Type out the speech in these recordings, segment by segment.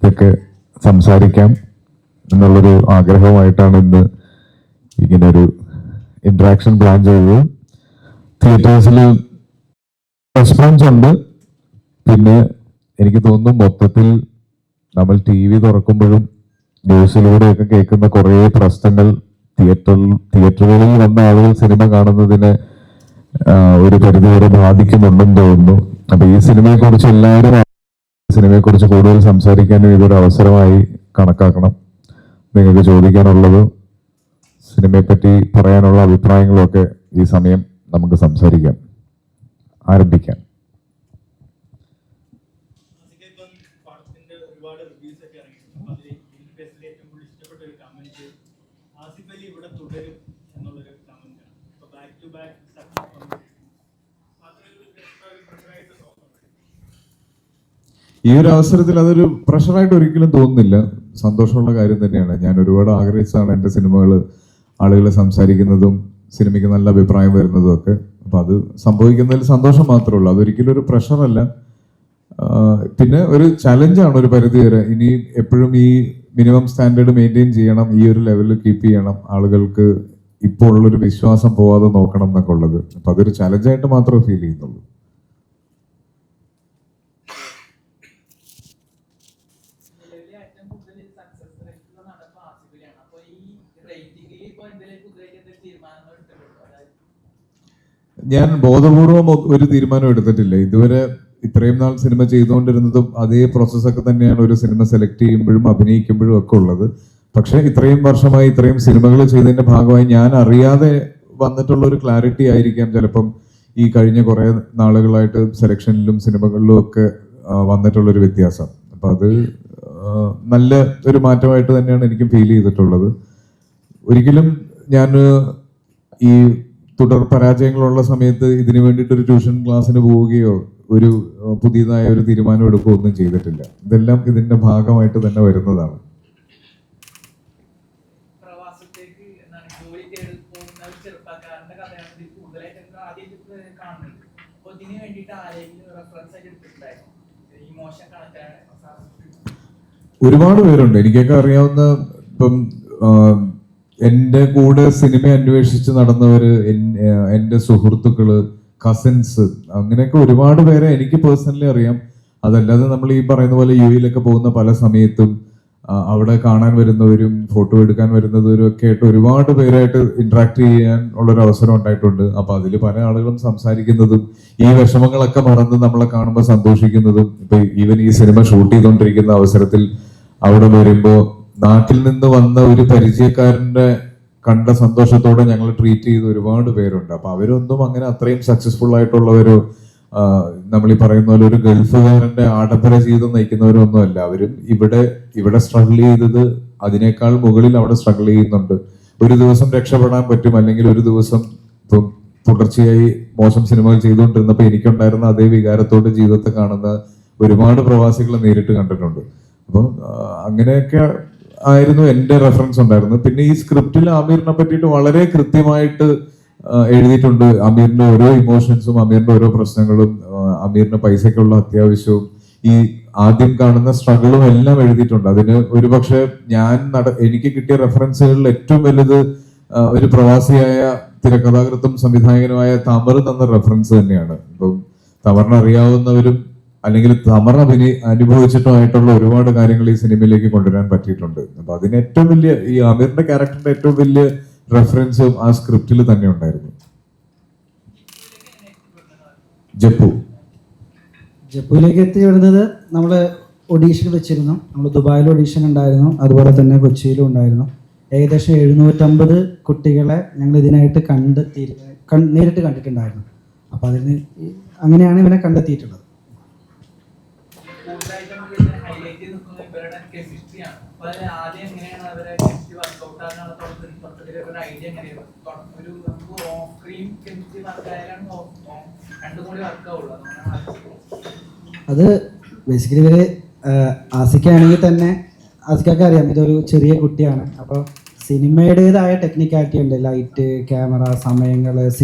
ഇതൊക്കെ സംസാരിക്കാം എന്നുള്ളൊരു ആഗ്രഹമായിട്ടാണ് ഇന്ന് ഇങ്ങനൊരു ഇന്ററാക്ഷൻ പ്ലാൻ ചെയ്തത്. തിയേറ്റേഴ്സിൽ റെസ്പോൺസ് ഉണ്ട്. പിന്നെ എനിക്ക് തോന്നുന്നു മൊത്തത്തിൽ നമ്മൾ TV തുറക്കുമ്പോഴും ന്യൂസിലൂടെയൊക്കെ കേൾക്കുന്ന കുറേ പ്രശ്നങ്ങൾ തിയേറ്ററുകളിൽ വന്ന ആളുകൾ സിനിമ കാണുന്നതിന് ഒരു പരിധിവരെ ബാധിക്കുന്നുണ്ടെന്ന് തോന്നുന്നു. അപ്പൊ ഈ സിനിമയെക്കുറിച്ച് എല്ലാവരും സിനിമയെക്കുറിച്ച് കൂടുതൽ സംസാരിക്കാനും ഇതൊരു അവസരമായി കണക്കാക്കണം. നിങ്ങൾക്ക് ചോദിക്കാനുള്ളത്, സിനിമയെപ്പറ്റി പറയാനുള്ള അഭിപ്രായങ്ങളും ഒക്കെ ഈ സമയം നമുക്ക് സംസാരിക്കാം. ആരംഭിക്കാം. ഈ ഒരു അവസരത്തിൽ അതൊരു പ്രഷറായിട്ട് ഒരിക്കലും തോന്നുന്നില്ല. സന്തോഷമുള്ള കാര്യം തന്നെയാണ്. ഞാൻ ഒരുപാട് ആഗ്രഹിച്ചാണ് എൻ്റെ സിനിമകൾ ആളുകൾ സംസാരിക്കുന്നതും സിനിമയ്ക്ക് നല്ല അഭിപ്രായം വരുന്നതും ഒക്കെ. അപ്പം അത് സംഭവിക്കുന്നതിൽ സന്തോഷം മാത്രമേ ഉള്ളൂ. അതൊരിക്കലും ഒരു പ്രഷറല്ല. പിന്നെ ഒരു ചലഞ്ചാണ് ഒരു പരിധി വരെ. ഇനി എപ്പോഴും ഈ മിനിമം സ്റ്റാൻഡേർഡ് മെയിൻറ്റെയിൻ ചെയ്യണം, ഈ ഒരു ലെവലിൽ കീപ്പ് ചെയ്യണം, ആളുകൾക്ക് ഇപ്പോൾ ഉള്ളൊരു വിശ്വാസം പോവാതെ നോക്കണം എന്നൊക്കെ ഉള്ളത്. അപ്പം അതൊരു ചലഞ്ചായിട്ട് മാത്രമേ ഫീൽ ചെയ്യുന്നുള്ളൂ. ഞാൻ ബോധപൂർവം ഒരു തീരുമാനം എടുത്തിട്ടില്ല ഇതുവരെ. ഇത്രയും നാൾ സിനിമ ചെയ്തുകൊണ്ടിരുന്നതും അതേ പ്രോസസ്സൊക്കെ തന്നെയാണ് ഒരു സിനിമ സെലക്ട് ചെയ്യുമ്പോഴും അഭിനയിക്കുമ്പോഴും ഒക്കെ ഉള്ളത്. പക്ഷെ ഇത്രയും വർഷമായി ഇത്രയും സിനിമകൾ ചെയ്തതിന്റെ ഭാഗമായി ഞാൻ അറിയാതെ വന്നിട്ടുള്ള ഒരു ക്ലാരിറ്റി ആയിരിക്കാം ചിലപ്പം ഈ കഴിഞ്ഞ കുറെ നാളുകളായിട്ട് സെലക്ഷനിലും സിനിമകളിലും ഒക്കെ വന്നിട്ടുള്ളൊരു വ്യത്യാസം. അപ്പൊ അത് നല്ല ഒരു മാറ്റമായിട്ട് തന്നെയാണ് എനിക്കും ഫീൽ ചെയ്തിട്ടുള്ളത്. ഒരിക്കലും ഞാൻ ഈ തുടർ പരാജയങ്ങളുള്ള സമയത്ത് ഇതിനു വേണ്ടിയിട്ടൊരു ട്യൂഷൻ ക്ലാസ്സിന് പോവുകയോ ഒരു പുതിയതായ ഒരു തീരുമാനം എടുക്കുകയോ ഒന്നും ചെയ്തിട്ടില്ല. ഇതെല്ലാം ഇതിന്റെ ഭാഗമായിട്ട് തന്നെ വരുന്നതാണ്. ഒരുപാട് പേരുണ്ട് എനിക്കൊക്കെ അറിയാവുന്ന. ഇപ്പം എൻ്റെ കൂടെ സിനിമ അന്വേഷിച്ച് നടന്നവര്, എൻ്റെ സുഹൃത്തുക്കള്, കസിൻസ്, അങ്ങനെയൊക്കെ ഒരുപാട് പേരെ എനിക്ക് പേഴ്സണലി അറിയാം. അതല്ലാതെ നമ്മൾ ഈ പറയുന്ന പോലെ UAE പോകുന്ന പല സമയത്തും അവിടെ കാണാൻ വരുന്നവരും ഫോട്ടോ എടുക്കാൻ വരുന്നവരും ഒക്കെ ആയിട്ട് ഒരുപാട് പേരായിട്ട് ഇന്ററാക്ട് ചെയ്യാൻ ഉള്ളൊരു അവസരം ഉണ്ടായിട്ടുണ്ട്. അപ്പൊ അതിൽ പല ആളുകളും സംസാരിക്കുന്നതും ഈ വിഷമങ്ങളൊക്കെ മറന്ന് നമ്മളെ കാണുമ്പോൾ സന്തോഷിക്കുന്നതും, ഇപ്പൊ ഈവൻ ഈ സിനിമ ഷൂട്ട് ചെയ്തുകൊണ്ടിരിക്കുന്ന അവസരത്തിൽ അവിടെ വരുമ്പോ നാട്ടിൽ നിന്ന് വന്ന ഒരു പരിചയക്കാരന്റെ കണ്ട സന്തോഷത്തോടെ ഞങ്ങൾ ട്രീറ്റ് ചെയ്ത ഒരുപാട് പേരുണ്ട്. അപ്പൊ അവരൊന്നും അങ്ങനെ അത്രയും സക്സസ്ഫുൾ ആയിട്ടുള്ളവരോ നമ്മൾ ഈ പറയുന്ന പോലെ ഒരു ഗൾഫുകാരന്റെ ആഡംബര ജീവിതം നയിക്കുന്നവരൊന്നും അല്ല. അവരും ഇവിടെ സ്ട്രഗിൾ ചെയ്തത് അതിനേക്കാൾ മുകളിൽ അവിടെ സ്ട്രഗിൾ ചെയ്യുന്നുണ്ട്. ഒരു ദിവസം രക്ഷപ്പെടാൻ പറ്റും, അല്ലെങ്കിൽ ഒരു ദിവസം ഇപ്പം തുടർച്ചയായി മോശം സിനിമകൾ ചെയ്തുകൊണ്ടിരുന്നപ്പോൾ എനിക്കുണ്ടായിരുന്ന അതേ വികാരത്തോടെ ജീവിതത്തെ കാണുന്ന ഒരുപാട് പ്രവാസികളെ നേരിട്ട് കണ്ടിട്ടുണ്ട്. അപ്പം അങ്ങനെയൊക്കെ ആയിരുന്നു എൻ്റെ റെഫറൻസ് ഉണ്ടായിരുന്നത്. പിന്നെ ഈ സ്ക്രിപ്റ്റിൽ അമീറിനെ പറ്റിയിട്ട് വളരെ കൃത്യമായിട്ട് എഴുതിയിട്ടുണ്ട്. അമീറിന്റെ ഓരോ ഇമോഷൻസും, അമീറിന്റെ ഓരോ പ്രശ്നങ്ങളും, അമീറിന് പൈസയ്ക്കുള്ള അത്യാവശ്യവും, ഈ ആദ്യം കാണുന്ന സ്ട്രഗിളും എല്ലാം എഴുതിയിട്ടുണ്ട്. അതിന് ഒരുപക്ഷെ എനിക്ക് കിട്ടിയ റെഫറൻസുകളിൽ ഏറ്റവും വലുത് ഒരു പ്രവാസിയായ തിരക്കഥാകൃത്തും സംവിധായകനുമായ തമർ തന്ന റെഫറൻസ് തന്നെയാണ്. ഇപ്പം തമറിനെ അറിയാവുന്നവരും അല്ലെങ്കിൽ തമർ അനുഭവിച്ചിട്ടുമായിട്ടുള്ള ഒരുപാട് കാര്യങ്ങൾ ഈ സിനിമയിലേക്ക് കൊണ്ടുവരാൻ പറ്റിയിട്ടുണ്ട്. അപ്പൊ അതിന് ഏറ്റവും വലിയ ഈ അമീറിന്റെ ക്യാരക്ടറിന്റെ ഏറ്റവും വലിയ റെഫറൻസും ആ സ്ക്രിപ്റ്റിൽ തന്നെ ഉണ്ടായിരുന്നു. ജപ്പുവിലേക്ക് എത്തിപ്പെടുന്നത് നമ്മൾ ഒഡീഷൻ വെച്ചിരുന്നു. നമ്മൾ ദുബായിൽ ഓഡീഷൻ ഉണ്ടായിരുന്നു, അതുപോലെ തന്നെ കൊച്ചിയിലും ഉണ്ടായിരുന്നു. ഏകദേശം 750 കുട്ടികളെ ഞങ്ങൾ ഇതിനായിട്ട് നേരിട്ട് കണ്ടിട്ടുണ്ടായിരുന്നു. അപ്പം അതിന് അങ്ങനെയാണ് ഇവനെ കണ്ടെത്തിയിട്ടുള്ളത്. അത് ബേസിക്കലി ഇവര് ആസിക്കാണെങ്കിൽ തന്നെ ആസിക്കൊക്കെ അറിയാം, ഇതൊരു ചെറിയ കുട്ടിയാണ്. അപ്പോൾ സിനിമയുടേതായ ടെക്നിക്കാലിറ്റി ഉണ്ട്, ലൈറ്റ്, ക്യാമറ, സമയങ്ങൾ,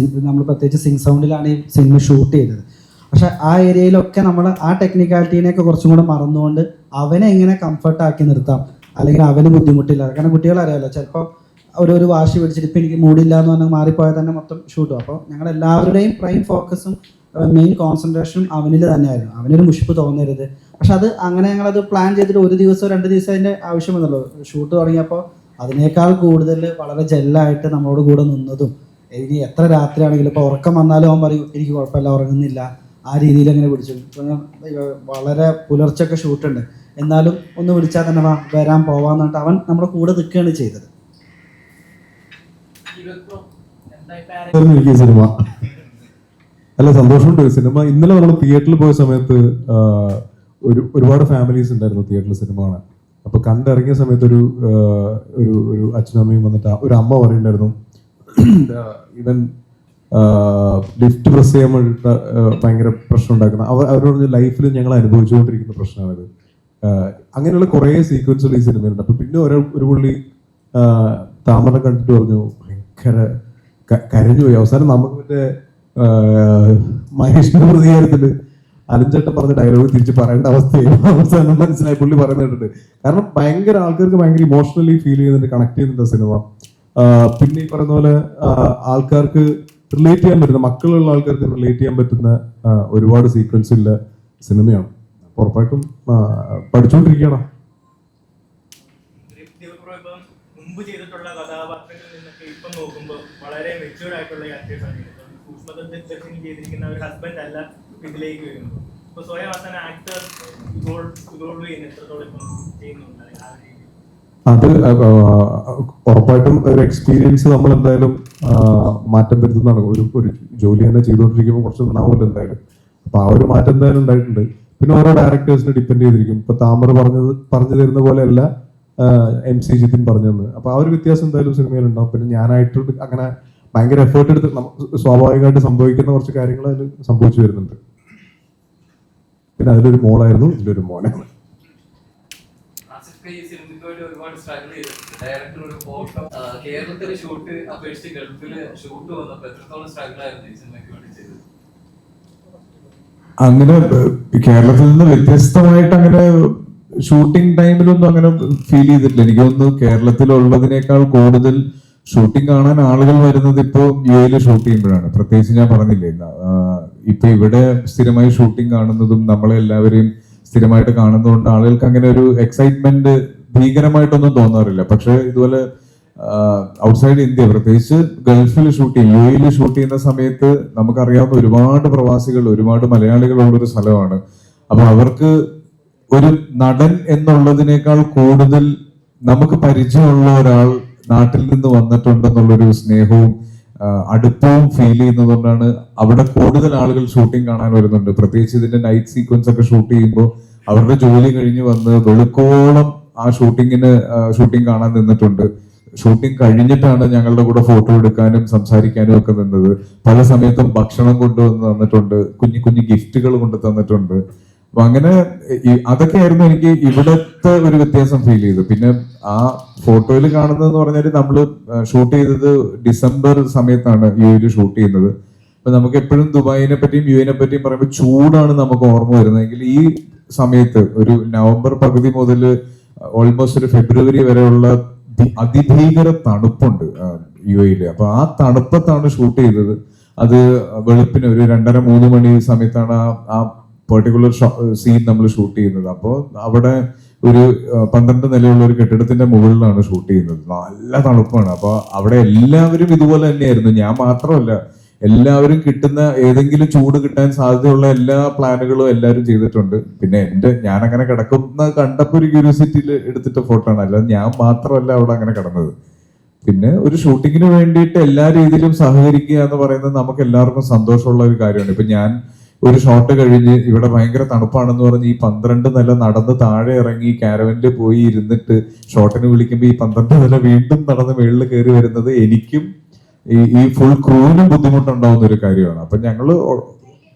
നമ്മൾ പ്രത്യേകിച്ച് സിങ് സൗണ്ടിലാണ് ഈ സിനിമ ഷൂട്ട് ചെയ്തത്. പക്ഷെ ആ ഏരിയയിലൊക്കെ നമ്മൾ ആ ടെക്നിക്കാലിറ്റീനെയൊക്കെ കുറച്ചും കൂടെ മറന്നുകൊണ്ട് അവനെ എങ്ങനെ കംഫർട്ടാക്കി നിർത്താം, അല്ലെങ്കിൽ അവന് ബുദ്ധിമുട്ടില്ല. കാരണം കുട്ടികളറിയാമല്ലോ, ചിലപ്പോൾ ഒരു വാശി പിടിച്ചിട്ട് ഇപ്പം എനിക്ക് മൂടില്ല എന്ന് പറഞ്ഞാൽ മാറിപ്പോയാൽ തന്നെ മൊത്തം ഷൂട്ടും. അപ്പോൾ ഞങ്ങളെല്ലാവരുടെയും പ്രൈം ഫോക്കസും മെയിൻ കോൺസെൻട്രേഷനും അവനിൽ തന്നെയായിരുന്നു. അവനൊരു മുഷിപ്പ് തോന്നരുത്. പക്ഷെ അത് അങ്ങനെ ഞങ്ങളത് പ്ലാൻ ചെയ്തിട്ട് 1 ദിവസമോ 2 ദിവസം അതിൻ്റെ ആവശ്യമെന്നുള്ളൂ. ഷൂട്ട് തുടങ്ങിയപ്പോൾ അതിനേക്കാൾ കൂടുതൽ വളരെ ജെല്ലായിട്ട് നമ്മളോട് കൂടെ നിന്നതും, ഇനി എത്ര രാത്രിയാണെങ്കിലും ഇപ്പോൾ ഉറക്കം വന്നാലും അവൻ പറയും എനിക്ക് കുഴപ്പമില്ല, ഉറങ്ങുന്നില്ല, ആ രീതിയിൽ അങ്ങനെ പിടിച്ചു. വളരെ പുലർച്ചൊക്കെ ഷൂട്ടുണ്ട്, എന്നാലും ഒന്ന് വിളിച്ചാൽ തന്നെ വരാൻ പോവാന്ന് പറഞ്ഞിട്ട് അവൻ നമ്മുടെ കൂടെ നിൽക്കുകയാണ് ചെയ്തത്. എനിക്ക് ഈ സിനിമ അല്ല സന്തോഷമുണ്ട്. സിനിമ ഇന്നലെ നമ്മൾ തിയേറ്ററിൽ പോയ സമയത്ത് ഒരുപാട് ഫാമിലീസ് ഉണ്ടായിരുന്നു തിയേറ്ററിൽ സിനിമ കാണാൻ. അപ്പൊ കണ്ടിറങ്ങിയ സമയത്ത് ഒരു അച്ഛനും അമ്മയും വന്നിട്ട് ഒരു അമ്മ പറയുന്നുണ്ടായിരുന്നു, ഇവൻ ലിഫ്റ്റ് പ്രസ് ചെയ്യാൻ വേണ്ടിയിട്ട് ഭയങ്കര പ്രശ്നം ഉണ്ടാക്കുന്ന അവരോട് ലൈഫിൽ ഞങ്ങൾ അനുഭവിച്ചുകൊണ്ടിരിക്കുന്ന പ്രശ്നമാണിത്. അങ്ങനെയുള്ള കുറേ സീക്വൻസുകൾ ഈ സിനിമയിലുണ്ട്. അപ്പൊ പിന്നെ ഒരു പുള്ളി താമര കണ്ടിട്ട് പറഞ്ഞു ഭയങ്കര കരഞ്ഞു പോയി. അവസാനം നമുക്ക് മറ്റേ മഹേഷിന്റെ പ്രതികാരത്തില് അലഞ്ചേട്ടൻ പറഞ്ഞ ഡയലോഗ് തിരിച്ച് പറയേണ്ട അവസ്ഥയായി അവസാനം മനസ്സിലായി പുള്ളി പറയുന്നുണ്ട്. കാരണം ഭയങ്കര ആൾക്കാർക്ക് ഭയങ്കര ഇമോഷണലി ഫീൽ ചെയ്യുന്നുണ്ട്, കണക്ട് ചെയ്യുന്നുണ്ട് സിനിമ. പിന്നെ ഈ പറയുന്ന പോലെ ആൾക്കാർക്ക് റിലേറ്റ് ചെയ്യാൻ പറ്റുന്ന, മക്കളുള്ള ആൾക്കാർക്ക് റിലേറ്റ് ചെയ്യാൻ പറ്റുന്ന ഒരുപാട് സീക്വൻസ് ഉള്ള സിനിമയാണ്. ഉറപ്പായിട്ടും പഠിച്ചുകൊണ്ടിരിക്കണം. മുമ്പ് ചെയ്തിട്ടുള്ള കഥാപാത്രങ്ങളിൽ നിന്നൊക്കെ ഇപ്പം നോക്കുമ്പോൾ വളരെ മെച്യൂർഡ് ആയിട്ടുള്ള ആക്ടേഴ്സാണ്. സൂക്ഷ്മതത്തിൽ ചെയ്തിരിക്കുന്ന ഒരു ഹസ്ബൻഡ് അല്ല ഇതിലേക്ക് വരുന്നത്. ഇപ്പൊ സ്വയം അവസാന ആക്ടർ ഇവോൾവ് ചെയ്യുന്ന എത്രത്തോളം ഇപ്പം ചെയ്യുന്നുണ്ട് ആ രീതി? അത് ഉറപ്പായിട്ടും ഒരു എക്സ്പീരിയൻസ് നമ്മൾ എന്തായാലും മാറ്റം വരുത്തുന്നതാണ്. ഒരു ജോലി തന്നെ ചെയ്തുകൊണ്ടിരിക്കുമ്പോൾ കുറച്ച് ഉണ്ടാവില്ല എന്തായാലും. അപ്പൊ ആ ഒരു മാറ്റം എന്തായാലും ഉണ്ടായിട്ടുണ്ട്. പിന്നെ ഓരോ ഡയറക്ടേഴ്സിനെ ഡിപ്പെൻഡ് ചെയ്തിരിക്കും. ഇപ്പൊ താമര പറഞ്ഞു തരുന്ന പോലെയല്ല MC ജിതിൻ പറഞ്ഞു തന്നത്. അപ്പൊ ആ ഒരു വ്യത്യാസം എന്തായാലും സിനിമയിൽ ഉണ്ടാവും. പിന്നെ ഞാനായിട്ട് അങ്ങനെ ഭയങ്കര എഫേർട്ട് എടുത്ത് സ്വാഭാവികമായിട്ട് സംഭവിക്കുന്ന കുറച്ച് കാര്യങ്ങൾ അതിൽ സംഭവിച്ചു വരുന്നുണ്ട്. പിന്നെ അതിലൊരു മോളായിരുന്നു, ഇതിലൊരു മോനാണ്. കേരളത്തിലെ ഷൂട്ട് അപേക്ഷിച്ച് ഗൾഫില് ഷൂട്ട് വന്നപ്പോ എത്രത്തോളം സ്ട്രഗിൾ ആയിരുന്നു ഈ സിനിമയ്ക്ക് വേണ്ടി ചെയ്തത്? അങ്ങനെ കേരളത്തിൽ നിന്ന് വ്യത്യസ്തമായിട്ട് അങ്ങനെ ഷൂട്ടിംഗ് ടൈമിലൊന്നും അങ്ങനെ ഫീൽ ചെയ്തിട്ടില്ല. എനിക്ക് തോന്നുന്നു കേരളത്തിലുള്ളതിനേക്കാൾ കൂടുതൽ ഷൂട്ടിംഗ് കാണാൻ ആളുകൾ വരുന്നത് ഇപ്പോ UAE ഷൂട്ട് ചെയ്യുമ്പോഴാണ്. പ്രത്യേകിച്ച് ഞാൻ പറഞ്ഞില്ലേ, ഇപ്പൊ ഇവിടെ സ്ഥിരമായി ഷൂട്ടിംഗ് കാണുന്നതും നമ്മളെ എല്ലാവരെയും സ്ഥിരമായിട്ട് കാണുന്നതുകൊണ്ട് ആളുകൾക്ക് അങ്ങനെ ഒരു എക്സൈറ്റ്മെന്റ് ഭീകരമായിട്ടൊന്നും തോന്നാറില്ല. പക്ഷെ ഇതുപോലെ ഔട്ട്സൈഡ് ഇന്ത്യ, പ്രത്യേകിച്ച് ഗൾഫിൽ ഷൂട്ട് ചെയ്യും, UAE ഷൂട്ട് ചെയ്യുന്ന സമയത്ത് നമുക്കറിയാവുന്ന ഒരുപാട് പ്രവാസികൾ, ഒരുപാട് മലയാളികളുള്ള ഒരു സ്ഥലമാണ്. അപ്പൊ അവർക്ക് ഒരു നടൻ എന്നുള്ളതിനേക്കാൾ കൂടുതൽ നമുക്ക് പരിചയമുള്ള ഒരാൾ നാട്ടിൽ നിന്ന് വന്നിട്ടുണ്ടെന്നുള്ളൊരു സ്നേഹവും അടുപ്പവും ഫീൽ ചെയ്യുന്നതുകൊണ്ടാണ് അവിടെ കൂടുതൽ ആളുകൾ ഷൂട്ടിംഗ് കാണാൻ വരുന്നുണ്ട്. പ്രത്യേകിച്ച് ഇതിന്റെ നൈറ്റ് സീക്വൻസ് ഒക്കെ ഷൂട്ട് ചെയ്യുമ്പോൾ അവരുടെ ജോലി കഴിഞ്ഞ് വന്ന് വെളുക്കോളം ആ ഷൂട്ടിംഗ് കാണാൻ നിന്നിട്ടുണ്ട്. ഷൂട്ടിംഗ് കഴിഞ്ഞിട്ടാണ് ഞങ്ങളുടെ കൂടെ ഫോട്ടോ എടുക്കാനും സംസാരിക്കാനും ഒക്കെ നിന്നത്. പല സമയത്തും ഭക്ഷണം കൊണ്ടുവന്ന് തന്നിട്ടുണ്ട്, കുഞ്ഞു കുഞ്ഞു ഗിഫ്റ്റുകൾ കൊണ്ട് തന്നിട്ടുണ്ട്. അപ്പൊ അങ്ങനെ അതൊക്കെയായിരുന്നു എനിക്ക് ഇവിടത്തെ ഒരു വ്യത്യാസം ഫീൽ ചെയ്തു. പിന്നെ ആ ഫോട്ടോയിൽ കാണുന്നതെന്ന് പറഞ്ഞാൽ നമ്മള് ഷൂട്ട് ചെയ്തത് ഡിസംബർ സമയത്താണ് UAE ഷൂട്ട് ചെയ്യുന്നത്. അപ്പൊ നമുക്ക് എപ്പോഴും ദുബായിനെ പറ്റിയും UAE പറ്റിയും പറയുമ്പോൾ ചൂടാണ് നമുക്ക് ഓർമ്മ വരുന്നതെങ്കിൽ ഈ സമയത്ത് ഒരു നവംബർ പകുതി മുതൽ ഓൾമോസ്റ്റ് ഒരു ഫെബ്രുവരി വരെയുള്ള അതിഭീകര തണുപ്പുണ്ട് UAE. അപ്പൊ ആ തണുപ്പത്താണ് ഷൂട്ട് ചെയ്തത്. അത് വെളുപ്പിന് ഒരു 2:30-3 മണി സമയത്താണ് ആ പെർട്ടിക്കുലർ സീൻ നമ്മൾ ഷൂട്ട് ചെയ്യുന്നത്. അപ്പോൾ അവിടെ ഒരു 12 നിലയുള്ള ഒരു കെട്ടിടത്തിന്റെ മുകളിലാണ് ഷൂട്ട് ചെയ്യുന്നത്. നല്ല തണുപ്പാണ്. അപ്പൊ അവിടെ എല്ലാവരും ഇതുപോലെ തന്നെയായിരുന്നു, ഞാൻ മാത്രമല്ല, എല്ലാവരും കിട്ടുന്ന ഏതെങ്കിലും ചൂട് കിട്ടാൻ സാധ്യതയുള്ള എല്ലാ പ്ലാനുകളും എല്ലാവരും ചെയ്തിട്ടുണ്ട്. പിന്നെ ഞാൻ അങ്ങനെ കിടക്കുന്ന കണ്ടപ്പോ ഒരു ക്യൂരിയോസിറ്റിയിൽ എടുത്തിട്ട് ഫോട്ടോ ആണ്, അല്ലാതെ ഞാൻ മാത്രമല്ല അവിടെ അങ്ങനെ കിടന്നത്. പിന്നെ ഒരു ഷൂട്ടിങ്ങിന് വേണ്ടിയിട്ട് എല്ലാ രീതിയിലും സഹകരിക്കുക എന്ന് പറയുന്നത് നമുക്ക് എല്ലാവർക്കും സന്തോഷമുള്ള ഒരു കാര്യമാണ്. ഇപ്പൊ ഞാൻ ഒരു ഷോട്ട് കഴിഞ്ഞ് ഇവിടെ ഭയങ്കര തണുപ്പാണെന്ന് പറഞ്ഞ് ഈ 12 നില നടന്ന് താഴെ ഇറങ്ങി കാരവനിൽ പോയി ഇരുന്നിട്ട് ഷോട്ടിന് വിളിക്കുമ്പോൾ ഈ 12 നില വീണ്ടും നടന്ന് മേളിൽ കയറി വരുന്നത് എനിക്കും ഈ ഫുൾ ക്രൂവിനും ബുദ്ധിമുട്ടുണ്ടാവുന്ന ഒരു കാര്യമാണ്. അപ്പൊ ഞങ്ങള്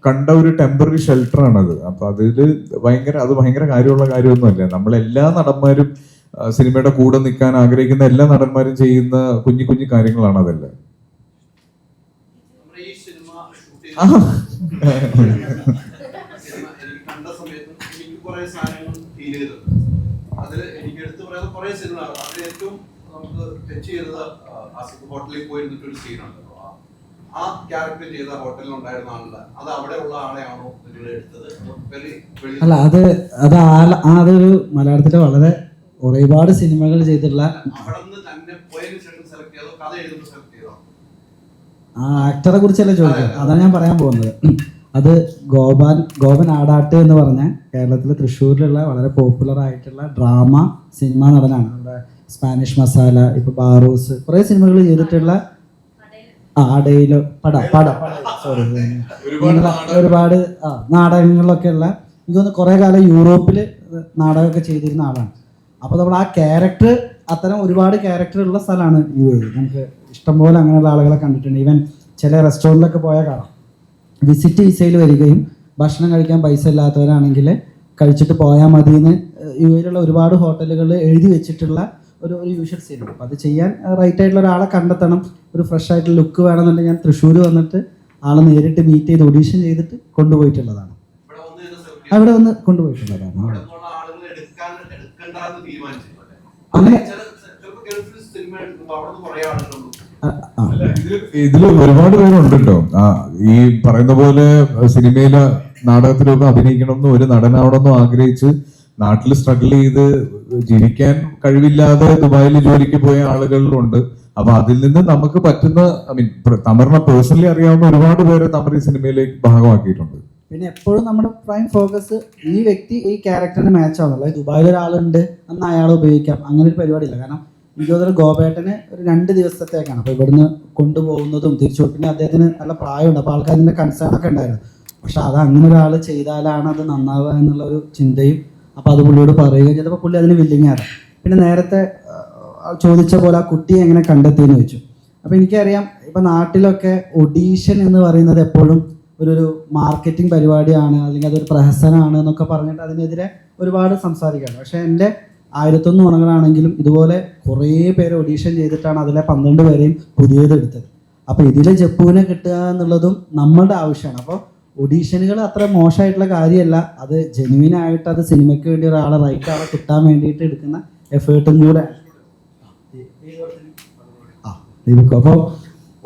കണ്ട ഒരു ടെമ്പററി ഷെൽട്ടറാണത്. അപ്പൊ അത് ഭയങ്കര കാര്യമുള്ള കാര്യമൊന്നുമല്ല. നമ്മളെല്ലാ നടന്മാരും സിനിമയുടെ കൂടെ നിൽക്കാൻ ആഗ്രഹിക്കുന്ന എല്ലാ നടന്മാരും ചെയ്യുന്ന കുഞ്ഞു കുഞ്ഞു കാര്യങ്ങളാണ് അതെല്ലാം. എനിക്ക് കണ്ട സമയത്ത് എനിക്ക് കുറെ സാധനങ്ങൾ ഫീൽ ചെയ്തത് അതിൽ എനിക്ക് എടുത്തു പറയുന്ന കുറെ സിനിമകൾ അതിൽ ഏറ്റവും നമുക്ക് ടച്ച് ചെയ്തത് ആസിഫ് ഹോട്ടലിൽ പോയിരുന്നിട്ട് ഒരു സീനുണ്ട്. ആ ക്യാരക്ടർ ചെയ്ത ഹോട്ടലിൽ ഉണ്ടായിരുന്ന ആളുടെ അത് അവിടെ ഉള്ള ആളെയാണോ നിങ്ങൾ എടുത്തത്? അല്ല, അതൊരു മലയാളത്തിലെ വളരെ ഒരുപാട് സിനിമകൾ ചെയ്തിട്ടുള്ള അവിടെ നിന്ന് തന്നെ പോയതിനു ശേഷം സെലക്ട് ചെയ്തോ കഥ എഴുതുമ്പോൾ സെലക്ട് ചെയ്തോ? ആ ആക്ടറെ കുറിച്ചല്ലേ ചോദിച്ചത്? അതാണ് ഞാൻ പറയാൻ പോകുന്നത്. അത് ഗോപൻ ആടാട്ട് എന്ന് പറഞ്ഞ കേരളത്തിലെ തൃശ്ശൂരിലുള്ള വളരെ പോപ്പുലർ ആയിട്ടുള്ള ഡ്രാമ സിനിമ നടനാണ്. നമ്മുടെ സ്പാനിഷ് മസാല, ഇപ്പൊ ബാറൂസ്, കുറെ സിനിമകൾ ചെയ്തിട്ടുള്ള ആടയിലോ സോറി ഒരുപാട് നാടകങ്ങളിലൊക്കെ ഉള്ള, എനിക്കൊന്ന് കുറെ കാലം യൂറോപ്പിൽ നാടകമൊക്കെ ചെയ്തിരുന്ന ആളാണ്. അപ്പോൾ നമ്മൾ ആ ക്യാരക്ടർ, അത്തരം ഒരുപാട് ക്യാരക്ടർ ഉള്ള സ്ഥലമാണ് UAE. നമുക്ക് ഇഷ്ടംപോലെ അങ്ങനെയുള്ള ആളുകളെ കണ്ടിട്ടുണ്ട്. ഈവൻ ചില റെസ്റ്റോറൻറ്റിലൊക്കെ പോയാൽ കാണാം, വിസിറ്റ് വിസയിൽ വരികയും ഭക്ഷണം കഴിക്കാൻ പൈസ ഇല്ലാത്തവരാണെങ്കിൽ കഴിച്ചിട്ട് പോയാൽ മതി എന്ന് UAE ഒരുപാട് ഹോട്ടലുകളിൽ എഴുതി വെച്ചിട്ടുള്ള ഒരു യൂഷ്വൽ സീൻ. അപ്പോൾ അത് ചെയ്യാൻ റൈറ്റ് ആയിട്ടുള്ള ഒരാളെ കണ്ടെത്തണം. ഒരു ഫ്രഷ് ആയിട്ടുള്ള ലുക്ക് വേണമെന്നുണ്ടെങ്കിൽ ഞാൻ തൃശ്ശൂർ വന്നിട്ട് ആളെ നേരിട്ട് മീറ്റ് ചെയ്ത് ഓഡീഷൻ ചെയ്തിട്ട് കൊണ്ടുപോയിട്ടുള്ളതാണ്. അവിടെ വന്ന് കൊണ്ടുപോയിട്ടുള്ളതാണ്. അങ്ങനെ ഇതില് ഒരുപാട് പേരുണ്ട് കേട്ടോ. ഈ പറയുന്ന പോലെ സിനിമയിലെ നാടകത്തിലൊക്കെ അഭിനയിക്കണമെന്ന്, ഒരു നടനാവണമെന്നും ആഗ്രഹിച്ച് നാട്ടിൽ സ്ട്രഗിൾ ചെയ്ത് ജീവിക്കാൻ കഴിവില്ലാതെ ദുബായിൽ ജോലിക്ക് പോയ ആളുകളുണ്ട്. അപ്പൊ അതിൽ നിന്ന് നമുക്ക് പറ്റുന്ന, തമറിനെ പേഴ്സണലി അറിയാവുന്ന ഒരുപാട് പേരെ തമർ ഈ സിനിമയിലേക്ക് ഭാഗമാക്കിയിട്ടുണ്ട്. പിന്നെ എപ്പോഴും നമ്മുടെ പ്രൈം ഫോക്കസ് ഈ വ്യക്തി ഈ ക്യാരക്ടറിന് മാച്ച് ആവുന്നുള്ളൂ. ദുബായിൽ ഒരാളുണ്ട് എന്ന് അയാളെ ഉപയോഗിക്കാം, അങ്ങനെ ഒരു പരിപാടിയില്ല. കാരണം എനിക്ക് തോന്നുന്നു ഗോപേട്ടന് ഒരു 2 ദിവസത്തേക്കാണ്. അപ്പോൾ ഇവിടുന്ന് കൊണ്ടുപോകുന്നതും തിരിച്ചു. പിന്നെ അദ്ദേഹത്തിന് നല്ല പ്രായമുണ്ട്, അപ്പോൾ ആൾക്കാരിൻ്റെ കൺസേൺ ഒക്കെ ഉണ്ടായിരുന്നു. പക്ഷെ അത് അങ്ങനെ ഒരാൾ ചെയ്താലാണ് അത് നന്നാവുക എന്നുള്ള ഒരു ചിന്തയും, അപ്പോൾ അത് പുള്ളിയോട് പറയുകയും ചെയ്തപ്പോൾ പുള്ളി അതിന് വില്ലിങ്ങാണ്. പിന്നെ നേരത്തെ ചോദിച്ച പോലെ ആ കുട്ടിയെ എങ്ങനെ കണ്ടെത്തിയെന്ന് ചോദിച്ചു. അപ്പോൾ എനിക്കറിയാം, ഇപ്പം നാട്ടിലൊക്കെ ഒഡീഷൻ എന്ന് പറയുന്നത് എപ്പോഴും ഒരു മാർക്കറ്റിംഗ് പരിപാടിയാണ്, അല്ലെങ്കിൽ അതൊരു പ്രഹസനമാണ് എന്നൊക്കെ പറഞ്ഞിട്ട് അതിനെതിരെ ഒരുപാട് സംസാരിക്കുകയാണ്. പക്ഷേ എൻ്റെ 1001 ഗുണങ്ങളാണെങ്കിലും ഇതുപോലെ കുറേ പേര് ഒഡീഷൻ ചെയ്തിട്ടാണ് അതിലെ 12 പേരെയും പുതിയത് എടുത്തത്. അപ്പോൾ ഇതിലെ ജപ്പുവിനെ കിട്ടുക എന്നുള്ളതും നമ്മളുടെ ആവശ്യമാണ്. അപ്പോൾ ഒഡീഷനുകൾ അത്ര മോശമായിട്ടുള്ള കാര്യമല്ല, അത് ജെന്യുവിനായിട്ട് അത് സിനിമയ്ക്ക് വേണ്ടി ഒരാളെ റൈറ്റ് ആളെ കിട്ടാൻ വേണ്ടിയിട്ട് എടുക്കുന്ന എഫേർട്ടും കൂടെ. അപ്പോൾ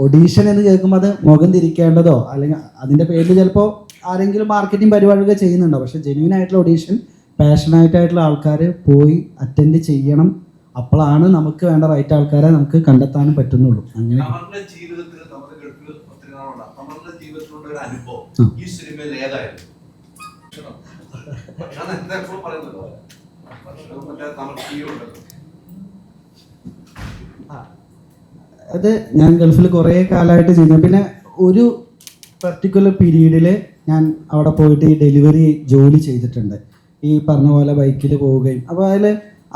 ഒഡീഷൻ എന്ന് കേൾക്കുമ്പോൾ അത് മുഖം തിരിക്കേണ്ടതോ അല്ലെങ്കിൽ അതിൻ്റെ പേരിൽ ചിലപ്പോൾ ആരെങ്കിലും മാർക്കറ്റിംഗ് പരിപാടിയൊക്കെ ചെയ്യുന്നുണ്ടോ. പക്ഷേ ജെന്യുവിൻ ആയിട്ടുള്ള ഒഡീഷൻ പാഷനായിട്ടായിട്ടുള്ള ആൾക്കാർ പോയി അറ്റൻഡ് ചെയ്യണം. അപ്പോഴാണ് നമുക്ക് വേണ്ട റൈറ്റ് ആൾക്കാരെ നമുക്ക് കണ്ടെത്താനും പറ്റുന്നുള്ളൂ. അങ്ങനെ അത് ഞാൻ ഗൾഫിൽ കുറേ കാലമായിട്ട് ചെയ്യുന്നു. പിന്നെ ഒരു പർട്ടിക്കുലർ പീരീഡിൽ ഞാൻ അവിടെ പോയിട്ട് ഈ ഡെലിവറി ജോലി ചെയ്തിട്ടുണ്ട്. ഈ പറഞ്ഞ പോലെ ബൈക്കിൽ പോവുകയും, അപ്പോൾ അതിൽ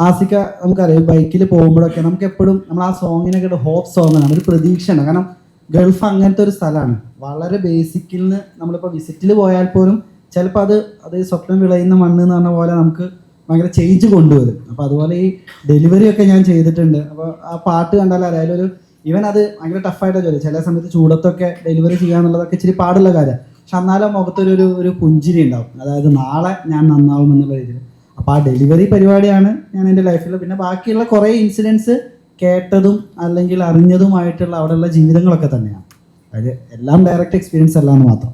ആസിക്ക നമുക്കറിയാം, ബൈക്കിൽ പോകുമ്പോഴൊക്കെ നമുക്ക് എപ്പോഴും നമ്മൾ ആ സോങ്ങിനൊക്കെ ഹോപ്പ് സോങ്ങാണ്, ഒരു പ്രതീക്ഷയാണ്. കാരണം ഗൾഫ് അങ്ങനത്തെ ഒരു സ്ഥലമാണ്. വളരെ ബേസിക്കിൽ നിന്ന് നമ്മളിപ്പോൾ വിസിറ്റിൽ പോയാൽ പോലും ചിലപ്പോൾ അത് സ്വപ്നം വിളയുന്ന മണ്ണ് എന്ന് പറഞ്ഞ പോലെ നമുക്ക് ഭയങ്കര ചേഞ്ച് കൊണ്ടുവരും. അപ്പോൾ അതുപോലെ ഈ ഡെലിവറി ഒക്കെ ഞാൻ ചെയ്തിട്ടുണ്ട്. അപ്പോൾ ആ പാട്ട് കണ്ടാൽ അറിയാലോ, ഒരു ഈവൻ അത് ഭയങ്കര ടഫായിട്ടാണ് ജോലി. ചില സമയത്ത് ചൂടത്തൊക്കെ ഡെലിവറി ചെയ്യാന്നുള്ളതൊക്കെ ഇച്ചിരി പാടുള്ള കാര്യമാണ്. പക്ഷെ എന്നാലും മുഖത്തൊരു പുഞ്ചിരി ഉണ്ടാവും, അതായത് നാളെ ഞാൻ നന്നാവും എന്നുള്ള രീതിയിൽ. അപ്പോൾ ആ ഡെലിവറി പരിപാടിയാണ് ഞാൻ എൻ്റെ ലൈഫിൽ. പിന്നെ ബാക്കിയുള്ള കുറേ ഇൻസിഡൻസ് കേട്ടതും അല്ലെങ്കിൽ അറിഞ്ഞതുമായിട്ടുള്ള അവിടെയുള്ള ജീവിതങ്ങളൊക്കെ തന്നെയാണ്. അത് എല്ലാം ഡയറക്റ്റ് എക്സ്പീരിയൻസ് അല്ലാന്ന് മാത്രം.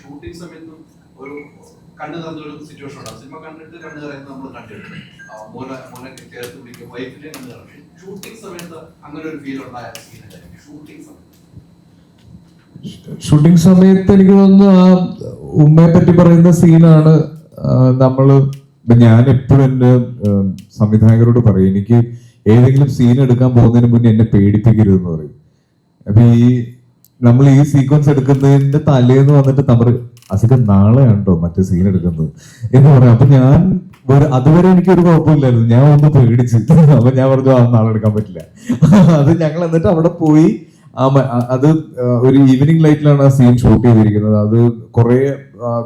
ഷൂട്ടിംഗ് സമയത്തും ഒരു കണ്ണു നിറഞ്ഞൊരു സിറ്റുവേഷൻ ഉണ്ടാവും. സിനിമ കണ്ടിട്ട് കണ്ണു നിറയുന്നത് നമ്മൾ കണ്ടിട്ടുണ്ട്. മോനെ ചേർത്ത് പിടിക്കും, വൈഫിനെ കണ്ണു നിറയും. ഷൂട്ടിംഗ് സമയത്ത് അങ്ങനെ ഒരു ഫീൽ ഉണ്ടായ സീനല്ലേ? ഷൂട്ടിംഗ് സമയത്ത് എനിക്ക് തോന്നുന്നു ആ ഉമ്മയെ പറ്റി പറയുന്ന സീനാണ്. ഞാൻ എപ്പോഴും എൻ്റെ സംവിധായകരോട് പറയും, എനിക്ക് ഏതെങ്കിലും സീൻ എടുക്കാൻ പോകുന്നതിന് മുന്നേ എന്നെ പേടിപ്പിക്കരുതെന്ന് പറയും. അപ്പൊ നമ്മൾ ഈ സീക്വൻസ് എടുക്കുന്നതിന്റെ തലേന്ന് വന്നിട്ട് നമ്മൾ അസിക്ക നാളെയാണ് കേട്ടോ മറ്റേ സീൻ എടുക്കുന്നത് എന്ന് പറയാം. അപ്പൊ ഞാൻ അതുവരെ എനിക്കൊരു കുഴപ്പമില്ലായിരുന്നു, ഞാൻ ഒന്ന് പേടിച്ച്. അപ്പൊ ഞാൻ പറഞ്ഞു നാളെ എടുക്കാൻ പറ്റില്ല. അത് ഞങ്ങൾ എന്നിട്ട് അവിടെ പോയി അത് ഒരു ഈവനിങ് ലൈറ്റിലാണ് ആ സീൻ ഷൂട്ട് ചെയ്തിരിക്കുന്നത്. അത്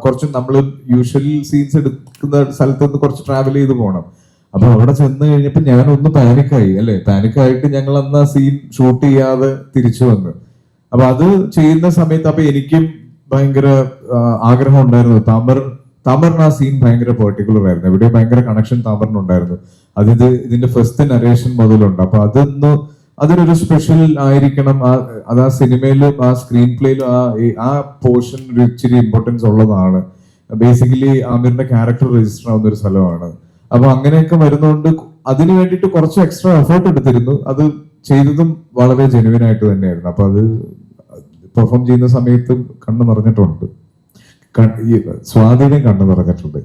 കുറച്ച് നമ്മൾ യൂഷ്വലി സീൻസ് എടുക്കുന്ന സ്ഥലത്ത് നിന്ന് കുറച്ച് ട്രാവൽ ചെയ്ത് പോകണം. അപ്പൊ അവിടെ ചെന്ന് കഴിഞ്ഞപ്പോ ഞാനൊന്ന് പാനിക്കായി പാനിക്കായിട്ട് ഞങ്ങൾ അന്ന് ആ സീൻ ഷൂട്ട് ചെയ്യാതെ തിരിച്ചു വന്നു. അപ്പൊ അത് ചെയ്യുന്ന സമയത്ത് അപ്പൊ എനിക്കും ഭയങ്കര ആഗ്രഹം ഉണ്ടായിരുന്നു, തമറിന് ആ സീൻ ഭയങ്കര പെർട്ടിക്കുലർ ആയിരുന്നു. എവിടെയോ ഭയങ്കര കണക്ഷൻ തമറിനുണ്ടായിരുന്നു. ഇതിന്റെ ഫസ്റ്റ് നരേഷൻ മുതലുണ്ട്. അപ്പൊ അതിനൊരു സ്പെഷ്യൽ ആയിരിക്കണം. അത് ആ സിനിമയിലും ആ സ്ക്രീൻ പ്ലേയിലും ആ പോർഷൻ ഒരു ഇച്ചിരി ഇമ്പോർട്ടൻസ് ഉള്ളതാണ്. ബേസിക്കലി ആമിറിന്റെ ക്യാരക്ടർ രജിസ്റ്റർ ആവുന്ന ഒരു സ്ഥലമാണ്. അപ്പൊ അങ്ങനെയൊക്കെ വരുന്നതുകൊണ്ട് അതിന് വേണ്ടിയിട്ട് കുറച്ച് എക്സ്ട്രാ എഫേർട്ട് എടുത്തിരുന്നു. അത് ചെയ്തതും വളരെ ജെനുവിൻ ആയിട്ട് തന്നെയായിരുന്നു. അപ്പൊ അത് പെർഫോം ചെയ്യുന്ന സമയത്തും കണ്ണു നിറഞ്ഞിട്ടുണ്ട്. സ്വാധീനം കണ്ടു പറഞ്ഞിട്ടുണ്ട്.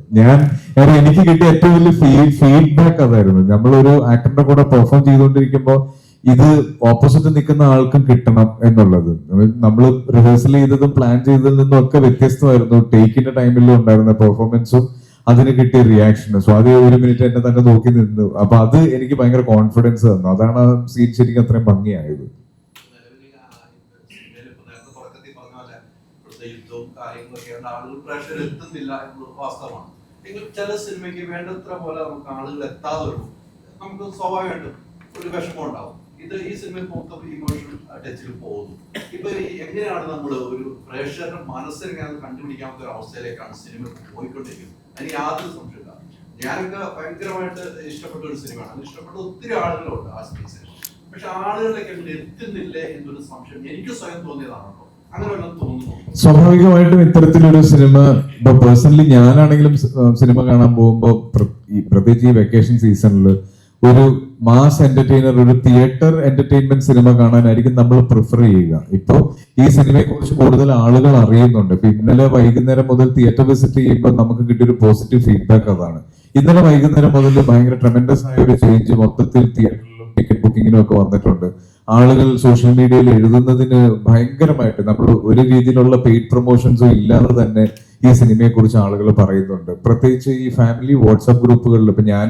എനിക്ക് കിട്ടിയ ഏറ്റവും വലിയ ഫീഡ്ബാക്ക് അതായിരുന്നു. നമ്മളൊരു ആക്ടറിന്റെ കൂടെ പെർഫോം ചെയ്തുകൊണ്ടിരിക്കുമ്പോൾ ഇത് ഓപ്പോസിറ്റ് നിൽക്കുന്ന ആൾക്കും കിട്ടണം എന്നുള്ളത്. നമ്മൾ റിഹേഴ്സൽ ചെയ്തതും പ്ലാൻ ചെയ്തതിൽ നിന്നും ഒക്കെ വ്യത്യസ്തമായിരുന്നു. ടേക്കിന്റെ ടൈമിലും ഉണ്ടായിരുന്ന പെർഫോമൻസും അതിന് കിട്ടിയ റിയാക്ഷനും. സ്വാതി 1 മിനിറ്റ് എന്നെ തന്നെ നോക്കി നിന്നു. അപ്പൊ അത് എനിക്ക് ഭയങ്കര കോൺഫിഡൻസ് തന്നു. അതാണ് ആ സീൻ ശരിക്കും അത്രയും ഭംഗിയായത്. യുദ്ധവും കാര്യങ്ങളൊക്കെയാണ്, ആളുകൾ പ്രേക്ഷകർ എത്തുന്നില്ല എന്നുള്ളത് വാസ്തവമാണ്. എങ്കിൽ ചില സിനിമയ്ക്ക് വേണ്ടത്ര പോലെ നമുക്ക് ആളുകൾ എത്താതെ വരുമ്പോൾ നമുക്ക് സ്വാഭാവികമായിട്ടും ഒരു വിഷമം ഉണ്ടാവും. ഈ സിനിമയിൽ മൊത്തം ഇമോഷണൽ ടച്ചിൽ പോകുന്നു. ഇപ്പൊ എങ്ങനെയാണ് നമ്മൾ ഒരു പ്രേക്ഷകരുടെ മനസ്സിനെ കണ്ടുപിടിക്കാത്ത ഒരു അവസ്ഥയിലേക്കാണ് സിനിമ പോയിക്കൊണ്ടിരിക്കുന്നത്. അതിന് യാതൊരു സംശയമില്ല. ഞാനൊക്കെ ഭയങ്കരമായിട്ട് ഇഷ്ടപ്പെട്ട ഒരു സിനിമയാണ്. അത് ഇഷ്ടപ്പെട്ട ഒത്തിരി ആളുകളുണ്ട് ആ സ്പേസിൽ. പക്ഷെ ആളുകളിലേക്ക് അങ്ങനെ എത്തുന്നില്ലേ എന്നൊരു സംശയം എനിക്ക് സ്വയം തോന്നിയതാണ്. സ്വാഭാവികമായിട്ടും ഇത്തരത്തിലൊരു സിനിമ ഇപ്പൊ പേഴ്സണലി ഞാനാണെങ്കിലും സിനിമ കാണാൻ പോകുമ്പോൾ പ്രത്യേകിച്ച് ഈ വെക്കേഷൻ സീസണിൽ ഒരു മാസ് എന്റർടൈനർ, ഒരു തിയേറ്റർ എന്റർടൈൻമെന്റ് സിനിമ കാണാനായിരിക്കും നമ്മൾ പ്രിഫർ ചെയ്യുക. ഇപ്പൊ ഈ സിനിമയെ കുറിച്ച് കൂടുതൽ ആളുകൾ അറിയുന്നുണ്ട്. ഇപ്പൊ ഇന്നലെ വൈകുന്നേരം മുതൽ തിയേറ്റർ വിസിറ്റ് ചെയ്യുമ്പോൾ നമുക്ക് കിട്ടിയൊരു പോസിറ്റീവ് ഫീഡ്ബാക്ക് അതാണ്. ഇന്നലെ വൈകുന്നേരം മുതൽ ഭയങ്കര ട്രെമൻഡസ് ആയ ഒരു ചേഞ്ച് മൊത്തത്തിൽ തിയേറ്ററിലും ടിക്കറ്റ് ബുക്കിങ്ങിനും ഒക്കെ വന്നിട്ടുണ്ട്. ആളുകൾ സോഷ്യൽ മീഡിയയിൽ എഴുതുന്നതിന് ഭയങ്കരമായിട്ട് നമ്മൾ ഒരു രീതിയിലുള്ള പെയ്ഡ് പ്രൊമോഷൻസും ഇല്ലാതെ തന്നെ ഈ സിനിമയെ കുറിച്ച് ആളുകൾ പറയുന്നുണ്ട്. പ്രത്യേകിച്ച് ഈ ഫാമിലി വാട്സാപ്പ് ഗ്രൂപ്പുകളിൽ ഇപ്പൊ ഞാൻ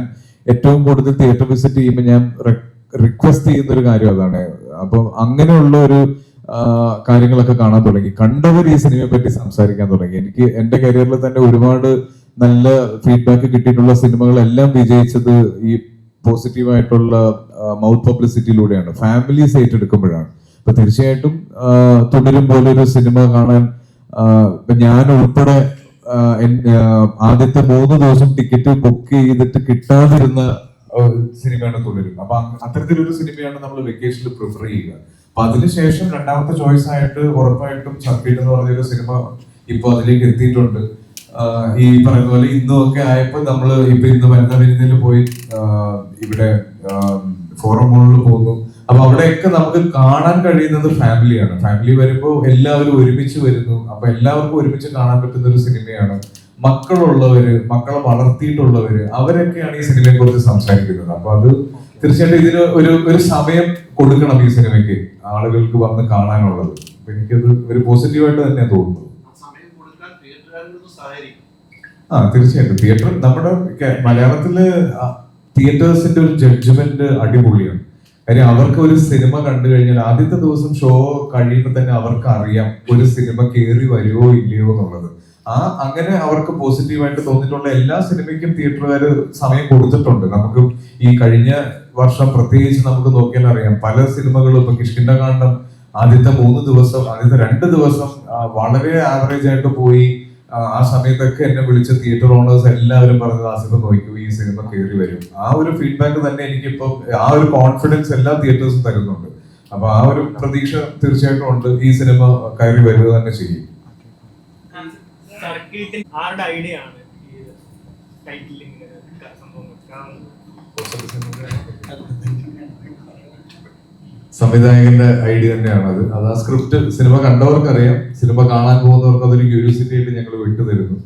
ഏറ്റവും കൂടുതൽ തിയേറ്റർ വിസിറ്റ് ചെയ്യുമ്പോൾ ഞാൻ റിക്വസ്റ്റ് ചെയ്യുന്ന ഒരു കാര്യം അതാണ്. അപ്പം അങ്ങനെയുള്ള ഒരു കാര്യങ്ങളൊക്കെ കാണാൻ തുടങ്ങി. കണ്ടവർ ഈ സിനിമയെ പറ്റി സംസാരിക്കാൻ തുടങ്ങി. എനിക്ക് എന്റെ കരിയറിൽ തന്നെ ഒരുപാട് നല്ല ഫീഡ്ബാക്ക് കിട്ടിയിട്ടുള്ള സിനിമകളെല്ലാം വിജയിച്ചത് ഈ പോസിറ്റീവായിട്ടുള്ള മൗത്ത് പബ്ലിസിറ്റിയിലൂടെയാണ്, ഫാമിലീസ് ഏറ്റെടുക്കുമ്പോഴാണ്. അപ്പൊ തീർച്ചയായിട്ടും തുടരും പോലെ ഒരു സിനിമ കാണാൻ ഇപ്പൊ ഞാൻ ഉൾപ്പെടെ ആദ്യത്തെ 3 ദിവസം ടിക്കറ്റ് ബുക്ക് ചെയ്തിട്ട് കിട്ടാതിരുന്ന സിനിമയാണ് തുടരും. അപ്പൊ അത്തരത്തിലൊരു സിനിമയാണ് നമ്മൾ വെക്കേഷനിൽ പ്രിഫർ ചെയ്യുക. അപ്പൊ അതിനുശേഷം രണ്ടാമത്തെ ചോയ്സ് ആയിട്ട് ഉറപ്പായിട്ടും സർക്കിട്ട് എന്ന് പറഞ്ഞൊരു സിനിമ ഇപ്പൊ അതിലേക്ക് എത്തിയിട്ടുണ്ട്. ഈ പറയുന്ന പോലെ ഇന്നും ഒക്കെ ആയപ്പോ നമ്മള് ഇന്ന് വരുന്നതിൽ പോയി ഇവിടെ ഫോറം മോളിൽ പോകുന്നു. അപ്പൊ അവിടെയൊക്കെ നമുക്ക് കാണാൻ കഴിയുന്നത് ഫാമിലിയാണ്. ഫാമിലി വരുമ്പോ എല്ലാവരും ഒരുമിച്ച് വരുന്നു. അപ്പൊ എല്ലാവർക്കും ഒരുമിച്ച് കാണാൻ പറ്റുന്ന ഒരു സിനിമയാണ്. മക്കളുള്ളവര്, മക്കളെ വളർത്തിയിട്ടുള്ളവര്, അവരൊക്കെയാണ് ഈ സിനിമയെ കുറിച്ച് സംസാരിക്കുന്നത്. അപ്പൊ അത് തീർച്ചയായിട്ടും ഇതിന് ഒരു സമയം കൊടുക്കണം ഈ സിനിമയ്ക്ക്, ആളുകൾക്ക് വന്ന് കാണാനുള്ളത്. അപ്പൊ എനിക്കത് ഒരു പോസിറ്റീവായിട്ട് തന്നെ തോന്നുന്നു. തീർച്ചയായിട്ടും തിയേറ്റർ, നമ്മുടെ മലയാളത്തില് തിയേറ്റേഴ്സിന്റെ ഒരു ജഡ്ജ്മെന്റ് അടിപൊളിയാണ്. കാര്യം അവർക്ക് ഒരു സിനിമ കണ്ടു കഴിഞ്ഞാൽ ആദ്യത്തെ ദിവസം ഷോ കഴിയുമ്പോൾ തന്നെ അവർക്ക് അറിയാം ഒരു സിനിമ കയറി വരുമോ ഇല്ലയോ എന്നുള്ളത്. അങ്ങനെ അവർക്ക് പോസിറ്റീവായിട്ട് തോന്നിയിട്ടുള്ള എല്ലാ സിനിമയ്ക്കും തിയേറ്ററുകാർ സമയം കൊടുത്തിട്ടുണ്ട്. നമുക്ക് ഈ കഴിഞ്ഞ വർഷം പ്രത്യേകിച്ച് നമുക്ക് നോക്കിയാൽ അറിയാം, പല സിനിമകളും ഇപ്പൊ കിഷ്കിന്ധകാണ്ഡം ആദ്യത്തെ 3 ദിവസം, ആദ്യത്തെ 2 ദിവസം വളരെ ആവറേജ് ആയിട്ട് പോയി. ആ സമയത്തൊക്കെ എന്നെ വിളിച്ച തിയേറ്റർ ഓണേഴ്സ് എല്ലാവരും പറഞ്ഞത് ആസിഫ് നോക്കൂ ഈ സിനിമ കയറി വരും. ആ ഒരു ഫീഡ്ബാക്ക് തന്നെ എനിക്കിപ്പോ ആ ഒരു കോൺഫിഡൻസ് എല്ലാ തിയേറ്റേഴ്സും തരുന്നുണ്ട്. അപ്പൊ ആ ഒരു പ്രതീക്ഷ തീർച്ചയായിട്ടും ഉണ്ട്, ഈ സിനിമ കയറി വരിക തന്നെ ചെയ്യും. ആരുടെ ഐഡിയ ആണ് ഈ ടൈറ്റിലിംഗ് സംഭവം? സംവിധായകന്റെ ഐഡിയ തന്നെയാണ് അത്. ആ സ്ക്രിപ്റ്റ് സിനിമ കണ്ടവർക്കറിയാം, സിനിമ കാണാൻ പോകുന്നവർക്ക് അതൊരു ക്യൂരിയോസിറ്റി ആയിട്ട് ഞങ്ങൾ വിട്ടുതരുന്നു.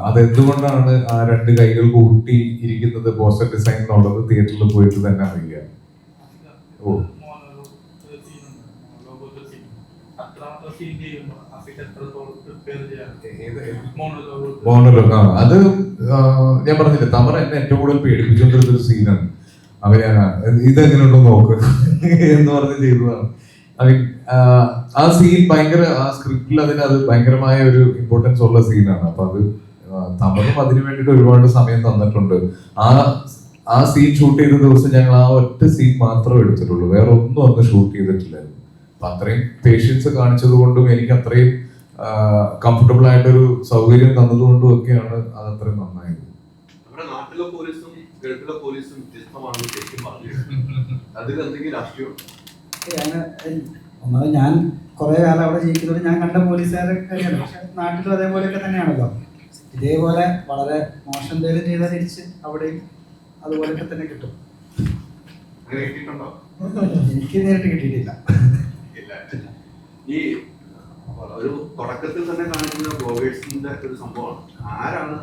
അതെന്തുകൊണ്ടാണ് ആ 2 കൈകൾ കൂട്ടി ഇരിക്കുന്നത് പോസ്റ്റർ ഡിസൈൻ എന്നുള്ളത് തിയേറ്ററിൽ പോയിട്ട് തന്നെ അറിയുക. മോണോലോഗ് അത് ഞാൻ പറഞ്ഞില്ലേ, തമർ എന്നെ ഏറ്റവും കൂടുതൽ പേടിപ്പിച്ചുകൊണ്ടിരുന്ന ഒരു സീനാണ്. ഇതെങ്ങനെയുണ്ടോ നോക്ക് എന്ന് പറഞ്ഞ് ചെയ്തതാണ്. ആ സീൻ ഭയങ്കര, ആ സ്ക്രിപ്റ്റിൽ അത് ഭയങ്കരമായ ഒരു ഇമ്പോർട്ടൻസ് ഉള്ള സീനാണ്. അപ്പൊ അത് തമറും അതിനു വേണ്ടിട്ട് ഒരുപാട് സമയം തന്നിട്ടുണ്ട്. ആ സീൻ ഷൂട്ട് ചെയ്ത ദിവസം ഞങ്ങൾ ആ ഒറ്റ സീൻ മാത്രമേ എടുത്തിട്ടുള്ളൂ, വേറെ ഒന്നും അന്ന് ഷൂട്ട് ചെയ്തിട്ടില്ലായിരുന്നു. അപ്പൊ അത്രയും പേഷ്യൻസ് കാണിച്ചത് കൊണ്ടും എനിക്ക് അത്രയും കംഫർട്ടബിൾ ആയിട്ടൊരു സൗകര്യം തന്നതുകൊണ്ടും ഒക്കെയാണ് അത് അത്രയും നന്നായത്. നമ്മുടെ നാട്ടിലെ പോലീസും ഗൾഫിലെ പോലീസും വ്യത്യസ്തമാണ് ശരിക്കും പറഞ്ഞു. അതിൽ എന്തെങ്കിലും രാഷ്ട്രീയമുണ്ടോ? ഒന്നാമത് ഞാൻ കുറെ കാലം അവിടെ ജീവിക്കുന്നതുകൊണ്ട് ഞാൻ കണ്ട പോലീസുകാരെ കഴിയാണ്. പക്ഷെ നാട്ടിലും അതേപോലെയൊക്കെ തന്നെയാണല്ലോ. ഇതേപോലെ വളരെ മോശം എന്തെങ്കിലും ചെയ്താൽ തിരിച്ച് അവിടെയും അതുപോലെയൊക്കെ തന്നെ കിട്ടും. അങ്ങനെ കിട്ടിയിട്ടുണ്ടോ? എനിക്ക് നേരിട്ട് കിട്ടിയിട്ടില്ല. ഇല്ല. ഈ ഒരു തുടക്കത്തിൽ തന്നെ കാണിക്കുന്ന ബ്ലോഗേഴ്സിന്റെ ഒരു സംഭവമാണ്. ആരാണ്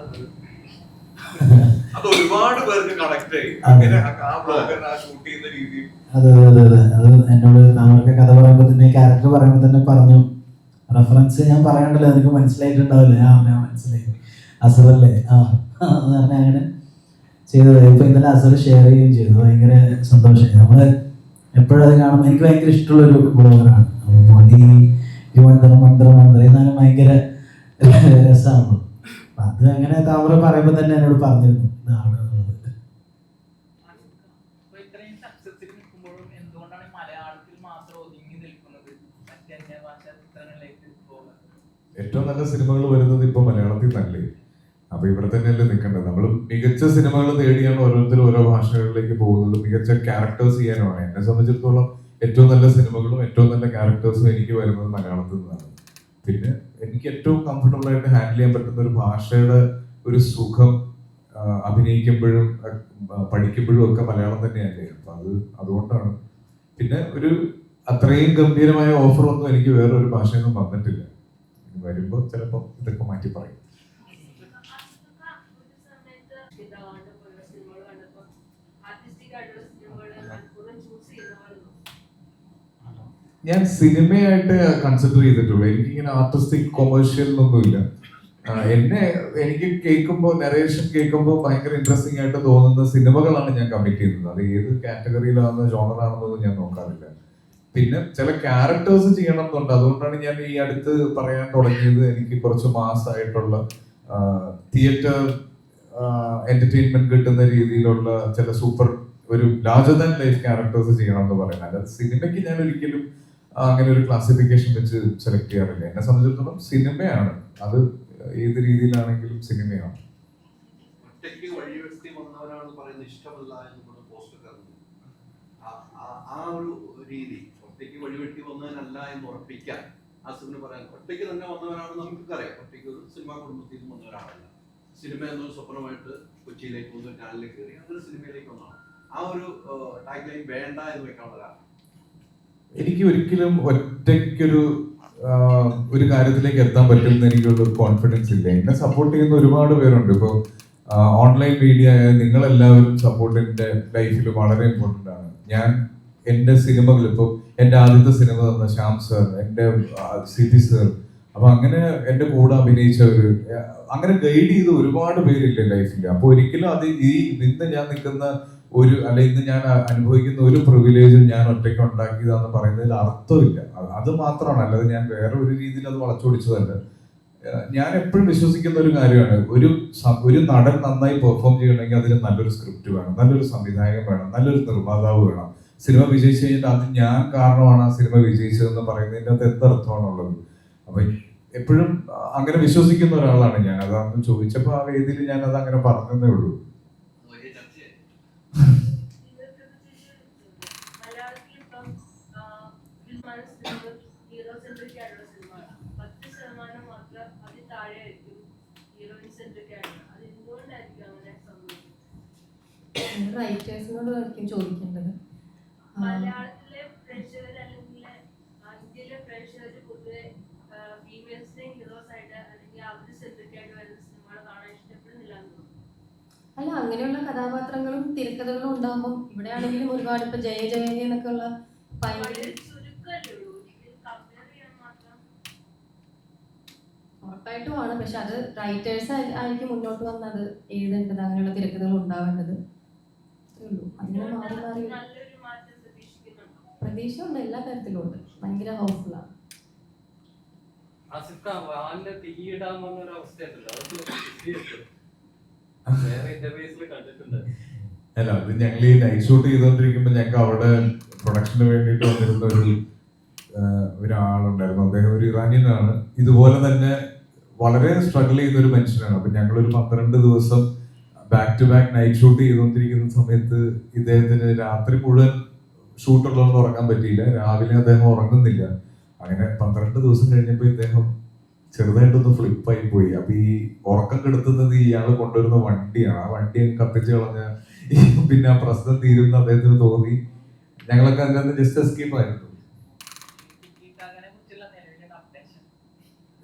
അത് ഒരുപാട് പേർക്ക് കണക്ട് ആയി. അങ്ങനെ ആ ബ്ലോഗർ ആ ഷൂട്ട് ചെയ്യുന്ന രീതി. അതെ അത് എന്നോട് താങ്കളുടെ കഥ പറയുമ്പോൾ തന്നെ ക്യാരക്ടർ പറയുമ്പോൾ തന്നെ പറഞ്ഞു. റെഫറൻസ് ഞാൻ പറയണ്ടല്ലോ, എനിക്ക് മനസ്സിലായിട്ടുണ്ടാവില്ല. ഞാൻ മനസ്സിലായി, അസറല്ലേ എന്ന് പറഞ്ഞാൽ അങ്ങനെ ചെയ്തത്. ഇപ്പൊ ഇന്നലെ അസർ ഷെയർ ചെയ്യുകയും ചെയ്തു. ഭയങ്കര സന്തോഷമായി. നമ്മള് എപ്പോഴും അത് കാണുമ്പോൾ എനിക്ക് ഭയങ്കര ഇഷ്ടമുള്ളൊരു ബ്ലോഗറാണ്. മോദി മന്ത്രം എന്നാലും ഭയങ്കര രസമാണ്. അത് അങ്ങനെ താമര പറയുമ്പോൾ തന്നെ എന്നോട് പറഞ്ഞിരുന്നു ഇതാണ് എന്നുള്ളത്. ഇത്രയും സക്സസിൽ നിൽക്കുമ്പോഴും എന്തുകൊണ്ടാണ് മലയാളത്തിൽ മാത്രം ഒതുങ്ങി നിൽക്കുന്നത്, മറ്റ് അന്യഭാഷാ ചിത്രങ്ങളിലേക്ക് പോകുന്നത്? ഏറ്റവും നല്ല സിനിമകൾ വരുന്നത് ഇപ്പൊ മലയാളത്തിൽ തന്നെ. അപ്പൊ ഇവിടെ തന്നെയല്ലേ നിൽക്കേണ്ടത്. നമ്മൾ മികച്ച സിനിമകൾ തേടിയാണ് ഓരോരുത്തരും ഓരോ ഭാഷകളിലേക്ക് പോകുന്നത്, മികച്ച ക്യാരക്ടേഴ്സ് ചെയ്യാനുമാണ്. എന്നെ സംബന്ധിച്ചിടത്തോളം ഏറ്റവും നല്ല സിനിമകളും ഏറ്റവും നല്ല ക്യാരക്ടേഴ്സും എനിക്ക് വരുന്നത് മലയാളത്തിൽ നിന്നാണ്. പിന്നെ എനിക്ക് ഏറ്റവും കംഫർട്ടബിൾ ആയിട്ട് ഹാൻഡിൽ ചെയ്യാൻ പറ്റുന്ന ഒരു ഭാഷയുടെ ഒരു സുഖം അഭിനയിക്കുമ്പോഴും പഠിക്കുമ്പോഴും ഒക്കെ മലയാളം തന്നെയല്ലേ. അപ്പൊ അതുകൊണ്ടാണ്. പിന്നെ ഒരു അത്രയും ഗംഭീരമായ ഓഫർ ഒന്നും എനിക്ക് വേറൊരു ഭാഷയൊന്നും വന്നിട്ടില്ല. വരുമ്പോൾ ചിലപ്പോൾ ഇതൊക്കെ മാറ്റി പറയും. ഞാൻ സിനിമയായിട്ട് കൺസിഡർ ചെയ്തിട്ടുള്ളൂ. എനിക്കിങ്ങനെ ആർട്ടിസ്റ്റിക് കൊമേഴ്ഷ്യൽ ഒന്നുമില്ല. എനിക്ക് കേൾക്കുമ്പോൾ നരേഷൻ കേൾക്കുമ്പോൾ ഭയങ്കര ഇൻട്രസ്റ്റിംഗ് ആയിട്ട് തോന്നുന്ന സിനിമകളാണ് ഞാൻ കമ്മിറ്റ് ചെയ്യുന്നത്. അത് ഏത് കാറ്റഗറിയിലാണെന്നോ ജോണറാണെന്നൊന്നും ഞാൻ നോക്കാറില്ല. പിന്നെ ചില ക്യാരക്ടേഴ്സ് ചെയ്യണം എന്നുണ്ട്. അതുകൊണ്ടാണ് ഞാൻ ഈ അടുത്ത് പറയാൻ തുടങ്ങിയത് എനിക്ക് കുറച്ച് മാസമായിട്ടുള്ള തിയേറ്റർ എന്റർടൈൻമെന്റ് കിട്ടുന്ന രീതിയിലുള്ള ചില സൂപ്പർ ഒരു ലാർജർ ദാൻ ലൈഫ് ക്യാരക്ടേഴ്സ് ചെയ്യണം എന്ന് പറയുന്നത്. അല്ലാതെ സിനിമയ്ക്ക് ഞാൻ ഒരിക്കലും അങ്ങനെ ഒരു ക്ലാസിഫിക്കേഷൻ വെച്ച് സെലക്ട് ചെയ്യാറില്ല. എന്നെ സംബന്ധിച്ചിടത്തോളം സിനിമയാണ് അത്, ഏത് രീതിയിലാണെങ്കിലും സിനിമയാണ്. ഒറ്റയ്ക്ക് വഴിവെട്ടി വന്നവരാണ് പറയുന്നത് ഇഷ്ടമല്ല എന്ന് പോസ്റ്റർ കറങ്ങുന്നു. ആ ഒരു രീതി ഒറ്റയ്ക്ക് വഴിവെട്ടി വന്നവനല്ല എന്ന് ഉറപ്പിക്കാൻ അസുഖിന് പറയാൻ, ഒറ്റയ്ക്ക് തന്നെ വന്നവരാണ് നമുക്കറിയാം. ഒറ്റയ്ക്ക് ഒരു സിനിമാ കുടുംബത്തിൽ നിന്ന് വന്നവരാണല്ല. സിനിമ എന്നൊരു സ്വപ്നമായിട്ട് കൊച്ചിയിലേക്ക് വന്ന് ചാനലിൽ കയറി അങ്ങനെ സിനിമയിലേക്ക് വന്നതാണ്. ആ ഒരു ടാഗ് ലൈൻ വേണ്ട എന്ന് വെക്കാനുള്ളതാണ്. എനിക്ക് ഒരിക്കലും ഒറ്റയ്ക്കൊരു ഒരു കാര്യത്തിലേക്ക് എത്താൻ പറ്റുമെന്ന് എനിക്കുള്ള കോൺഫിഡൻസ് ഇല്ല. എന്നെ സപ്പോർട്ട് ചെയ്യുന്ന ഒരുപാട് പേരുണ്ട്. ഇപ്പോൾ ഓൺലൈൻ മീഡിയ നിങ്ങളെല്ലാവരും സപ്പോർട്ട് എൻ്റെ ലൈഫിൽ വളരെ ഇമ്പോർട്ടൻ്റ് ആണ്. ഞാൻ എൻ്റെ സിനിമകൾ ഇപ്പോൾ എൻ്റെ ആദ്യത്തെ സിനിമ തന്ന ശ്യാം സർ, എൻ്റെ സിറ്റി സർ, അപ്പൊ അങ്ങനെ എൻ്റെ കൂടെ അഭിനയിച്ചവർ, അങ്ങനെ ഗൈഡ് ചെയ്ത് ഒരുപാട് പേരില്ലേ ലൈഫിൽ. അപ്പൊ ഒരിക്കലും അത് ഇന്ന് ഞാൻ നിൽക്കുന്ന ഒരു ഇന്ന് ഞാൻ അനുഭവിക്കുന്ന ഒരു പ്രിവിലേജും ഞാൻ ഒറ്റയ്ക്ക് ഉണ്ടാക്കിയതാന്ന് പറയുന്നതിൽ അർത്ഥമില്ല. അത് മാത്രമാണ്, അല്ലാതെ ഞാൻ വേറെ ഒരു രീതിയിൽ അത് വളച്ചൊടിച്ചതല്ല. ഞാൻ എപ്പോഴും വിശ്വസിക്കുന്ന ഒരു കാര്യമാണ്, ഒരു നടൻ നന്നായി പെർഫോം ചെയ്യണമെങ്കിൽ അതിന് നല്ലൊരു സ്ക്രിപ്റ്റ് വേണം, നല്ലൊരു സംവിധായകൻ വേണം, നല്ലൊരു നിർമ്മാതാവ് വേണം. സിനിമ വിജയിച്ചു കഴിഞ്ഞിട്ട് അത് ഞാൻ കാരണമാണ് ആ സിനിമ വിജയിച്ചതെന്ന് പറയുന്നതിൻ്റെ അകത്ത് എന്തർത്ഥമാണുള്ളത്? അപ്പൊ എപ്പോഴും അങ്ങനെ വിശ്വസിക്കുന്ന ഒരാളാണ് ഞാൻ. അതാണ് ചോദിച്ചപ്പോൾ ആ വേദിയിൽ ഞാൻ അത് അങ്ങനെ പറഞ്ഞതേ ഉള്ളൂ. റൈറ്റേഴ്സിനോട് ആയിരിക്കും ചോദിക്കേണ്ടത്. മലയാളത്തിലെ പ്രേക്ഷകർ അല്ലെങ്കിൽ ഇന്ത്യയിലെ പ്രേക്ഷകർ പൊതുവെ ഫീമെയിൽസിനെ ഹീറോസ് ആയിട്ട് അല്ലെങ്കിൽ അവർ സെൻട്രിക് ആയിട്ട് വരുന്ന സിനിമകൾ കാണാൻ ഇഷ്ടപ്പെടുന്നില്ല എന്ന് തോന്നുന്നു. അല്ല, അങ്ങനെയുള്ള കഥാപാത്രങ്ങളും തിരക്കഥകളും ഉണ്ടാകുമ്പോൾ ഇവിടെ ആണെങ്കിലും ഒരുപാട് ഇപ്പൊ ജയ ജയ എന്നൊക്കെ ഉള്ള ചുരുക്കമല്ലേ ഉള്ളൂ, കമ്പയർ ചെയ്യാൻ മാത്രം. ഉറപ്പായിട്ടുമാണ്. പക്ഷെ അത് റൈറ്റേഴ്സ് ആയിരിക്കും മുന്നോട്ട് വന്നത് എഴുതേണ്ടത്, അങ്ങനെയുള്ള തിരക്കഥകൾ ഉണ്ടാവേണ്ടത്. അങ്ങനെ മാറി മാറി നല്ലൊരു മാറ്റം പ്രതീക്ഷിക്കുന്നുണ്ടോ? പ്രതീക്ഷ ഉണ്ട്, എല്ലാ തരത്തിലും ഉണ്ട്. ഭയങ്കര ഹോപ്പ്ഫുള്ളാണ്. തീയിടാമെന്നൊരു അവസ്ഥയുണ്ടല്ലോ, വേറെ ഇന്റർവ്യൂസിൽ കണ്ടിട്ടുണ്ട്. അല്ല, അത് ഞങ്ങൾ ഈ നൈറ്റ് ഷൂട്ട് ചെയ്തോണ്ടിരിക്കുമ്പോ ഞങ്ങൾക്ക് അവിടെ പ്രൊഡക്ഷന് വേണ്ടിയിട്ട് വന്നിരുന്ന ഒരു ഒരാളുണ്ടായിരുന്നു. അദ്ദേഹം ഒരു ഇറാനിയനാണ്. ഇതുപോലെ തന്നെ വളരെ സ്ട്രഗിൾ ചെയ്യുന്ന ഒരു മനുഷ്യനാണ്. അപ്പൊ ഞങ്ങളൊരു 12 ദിവസം back to back night shoot ചെയ്തുകൊണ്ടിരിക്കുന്ന സമയത്ത് ഇദ്ദേഹത്തിന് രാത്രി മുഴുവൻ ഷൂട്ടുള്ളതുകൊണ്ട് ഉറങ്ങാൻ പറ്റിയില്ല. രാവിലെ അദ്ദേഹം ഉറങ്ങുന്നില്ല. അങ്ങനെ 12 ദിവസം കഴിഞ്ഞപ്പോൾ ഇദ്ദേഹം ചെറുതായിട്ടൊന്ന് ഫ്ലിപ്പായി പോയി. അപ്പൊ ഈ ഉറക്കം കെടുത്തുന്നത് ഇയാൾ കൊണ്ടുവരുന്ന വണ്ടിയാണ്. ആ വണ്ടി കത്തിച്ച് കളഞ്ഞ പിന്നെ ആ പ്രശ്നം തീരുന്ന അദ്ദേഹത്തിന് തോന്നി. ഞങ്ങളൊക്കെ അതിനകത്ത് ജസ്റ്റ് എസ്കേപ്പ് ആയിരുന്നു.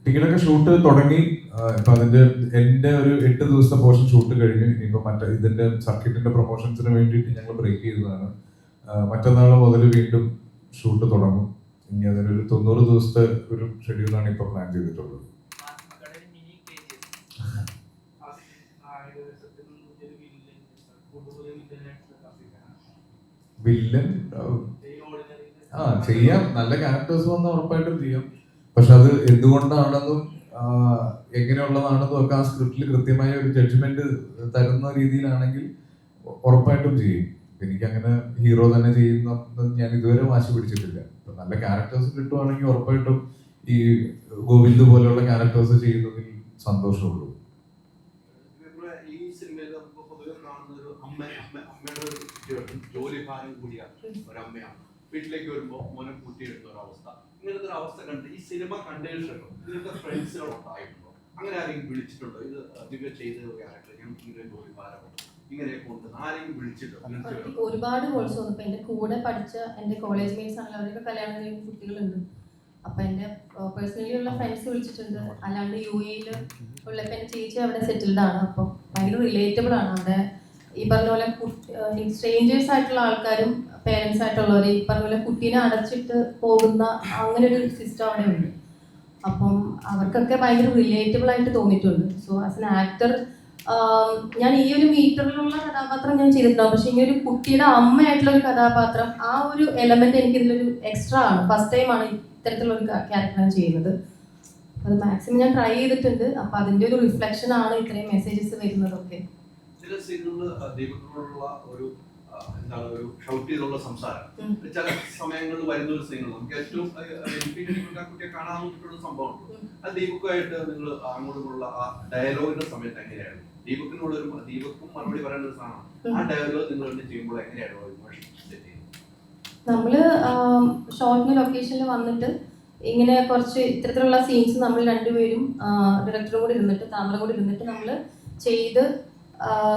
ടിക്കറ്റൊക്കെ ഷൂട്ട് തുടങ്ങി. ഇപ്പൊ അതിന്റെ എന്റെ ഒരു 8 ദിവസത്തെ പോർഷൻ ഷൂട്ട് കഴിഞ്ഞു. ഇനിയിപ്പോ മറ്റേ ഇതിന്റെ സർക്കിറ്റിന്റെ പ്രൊമോഷൻസിന് വേണ്ടിയിട്ട് ഞങ്ങൾ ബ്രേക്ക് ചെയ്തതാണ്. മറ്റന്നാൾ മുതൽ വീണ്ടും ഷൂട്ട് തുടങ്ങും. ഇനി അതിനൊരു 90 ദിവസത്തെ ഒരു ഷെഡ്യൂളാണ് ഇപ്പൊ പ്ലാൻ ചെയ്തിട്ടുള്ളത്. വില്ലൻ ചെയ്യാം. നല്ല ക്യാരക്ടേഴ്സ് വന്നാൽ ഉറപ്പായിട്ടും ചെയ്യാം. പക്ഷെ അത് എന്തുകൊണ്ടാണെന്നും എങ്ങനെയുള്ളതാണെന്നും ഒക്കെ ആ സ്ക്രിപ്റ്റിൽ കൃത്യമായ ഒരു ജഡ്ജ്മെന്റ് തരുന്ന രീതിയിലാണെങ്കിൽ ഉറപ്പായിട്ടും ചെയ്യും. എനിക്ക് അങ്ങനെ ഹീറോ തന്നെ ചെയ്യുന്ന ഞാൻ ഇതുവരെ വാശി പിടിച്ചിട്ടില്ല. നല്ല ക്യാരക്ടേഴ്സ് കിട്ടുവാണെങ്കിൽ ഉറപ്പായിട്ടും ഈ ഗോവിന്ദ് പോലെയുള്ള ക്യാരക്ടേഴ്സ് ചെയ്യുന്നതിൽ സന്തോഷമുള്ളൂ. ഈ സിനിമയിൽ നമുക്ക് പൊതുവെ കാണുന്ന ഒരു അമ്മയുടെ ഒരു സിറ്റുവേഷൻ, ജോലി ഭാരം കൂടിയ ഒരമ്മയാണ്. വീട്ടിലേക്ക് വരുമ്പോൾ മോനെ കൂട്ടിയെടുക്കുന്ന ഒരു അവസ്ഥ. ഇങ്ങനത്തെ ഒരു അവസ്ഥ കണ്ട് ഈ സിനിമ കണ്ടതിന് ശേഷം ഇതിന്റെ ഫ്രണ്ട്സുകൾ ഉണ്ടായിട്ടുണ്ടോ? അങ്ങനെ ആരെങ്കിലും വിളിച്ചിട്ടുണ്ടോ? ഇത് ദിവ്യ ചെയ്ത ഒരു ക്യാരക്ടർ ഞങ്ങൾക്ക് ഇങ്ങനെ ജോലി ഭാരമുണ്ട് ഇങ്ങനെയൊക്കെ ഉണ്ട് ആരെങ്കിലും വിളിച്ചിട്ടോ? ഒരുപാട് കോഴ്സ് വന്നു. ഇപ്പൊ എന്റെ കൂടെ പഠിച്ച എന്റെ കോളേജ് മേറ്റ്സ് ആണെങ്കിൽ അവരൊക്കെ കല്യാണം കഴിഞ്ഞ കുട്ടികളുണ്ട്. അപ്പൊ എന്റെ പേഴ്സണലി ഉള്ള ഫ്രണ്ട്സ് വിളിച്ചിട്ടുണ്ട്. അല്ലാണ്ട് UAE ഉള്ള എന്റെ ചേച്ചി അവിടെ സെറ്റിൽഡ് ആണ്. അപ്പൊ ഭയങ്കര റിലേറ്റബിൾ ആണ്. അവിടെ ഈ പറഞ്ഞ പോലെ സ്ട്രേഞ്ചേഴ്സ് ആയിട്ടുള്ള ആൾക്കാരും പേരൻസ് ആയിട്ടുള്ളവർ ഈ പറഞ്ഞ പോലെ കുട്ടീനെ അടച്ചിട്ട് പോകുന്ന അങ്ങനെ ഒരു സിസ്റ്റം അവിടെ ഉണ്ട്. അപ്പം അവർക്കൊക്കെ ഭയങ്കര റിലേറ്റബിൾ ആയിട്ട് തോന്നിയിട്ടുണ്ട്. സോ ആസ് എൻ ആക്ടർ ഞാൻ ഈ ഒരു മീറ്ററിലുള്ള കഥാപാത്രം ഞാൻ ചെയ്തിട്ടുണ്ടാവും. പക്ഷെ ഈ ഒരു കുട്ടിയുടെ അമ്മയായിട്ടുള്ള ഒരു കഥാപാത്രം, ആ ഒരു എലമെന്റ് എനിക്ക് ഇതിലൊരു എക്സ്ട്രാ ആണ്. ഫസ്റ്റ് ടൈമാണ് ഇത്തരത്തിലുള്ള ഒരു ക്യാരക്ടർ ഞാൻ ചെയ്യുന്നത്. അത് മാക്സിമം ഞാൻ ട്രൈ ചെയ്തിട്ടുണ്ട്. അപ്പൊ അതിന്റെ ഒരു റിഫ്ലക്ഷൻ ആണ് ഇത്രയും മെസ്സേജസ് വരുന്നതൊക്കെ. ചില സീനുകളിൽ ദൈവത്തിനോടുള്ള ഒരു എന്താണ് ഒരു ഷൗട്ട് ചെയ്തുള്ള സംസാരം ചില സമയങ്ങളിൽ വരുന്ന ഒരു സീനുകൾ നമുക്ക് ഏറ്റവും കുട്ടിയെ കാണാനുള്ള സംഭവമുണ്ട്. ആ ദീപക്കുമായിട്ട് നിങ്ങൾ അങ്ങോട്ടുള്ള ആ ഡയലോഗിന്റെ സമയത്ത് എങ്ങനെയാണ് ദീപക്കിനോട് ഒരു ദീപക്കും മറുപടി പറയേണ്ട ഒരു സാധനമാണ്. ആ ഡയലോഗ് നിങ്ങൾ ചെയ്യുമ്പോൾ എങ്ങനെയാണ് നമ്മള് ഷോർട്ടിന് ലൊക്കേഷനിൽ വന്നിട്ട് ഇങ്ങനെ കുറച്ച് ഇത്തരത്തിലുള്ള സീൻസ് നമ്മൾ രണ്ടുപേരും ഡയറക്ടറും കൂടി ഇരുന്നിട്ട് താമര കൂടി ഇരുന്നിട്ട് നമ്മൾ ചെയ്ത്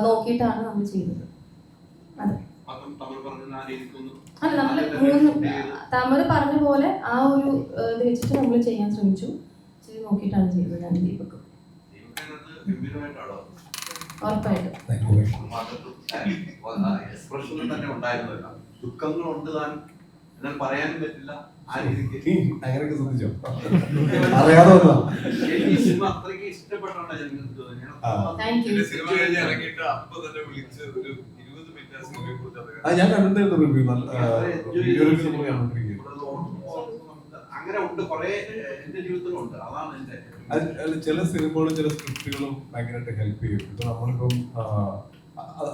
നോക്കിയിട്ടാണ് നമ്മൾ ചെയ്തത്. അതെ, അല്ല നമ്മള് തമർ പറഞ്ഞ പോലെ ആ ഒരു ഇത് വെച്ചിട്ട് നമ്മൾ ചെയ്യാൻ ശ്രമിച്ചു. ചെയ്ത് നോക്കിയിട്ടാണ് ചെയ്തത്. ഞാൻ ദീപക്കും ഉറപ്പായിട്ടും എക്സ്പ്രഷനിൽ തന്നെ ഉണ്ടായിരുന്നില്ല. ദുഃഖങ്ങളുണ്ട് താൻ എന്നാൽ പറയാനും പറ്റില്ല. ആ രീതിക്ക് അങ്ങനെയൊക്കെ ശ്രദ്ധിച്ചോ? അറിയാതെ ഈ സിനിമ അത്രയ്ക്ക് ഇഷ്ടപ്പെട്ടാണ് ഞാൻ കണ്ടിട്ടുണ്ടായിരുന്നു റിവ്യൂ. അങ്ങനെ ഉണ്ട്, കുറെ എന്റെ ജീവിതത്തിലുണ്ട്. അതാണ് എന്റെ ചില സിനിമകളും ചില സ്ക്രിപ്റ്റുകളും ഭയങ്കരമായിട്ട് ഹെൽപ്പ് ചെയ്യും. ഇപ്പൊ നമ്മളിപ്പം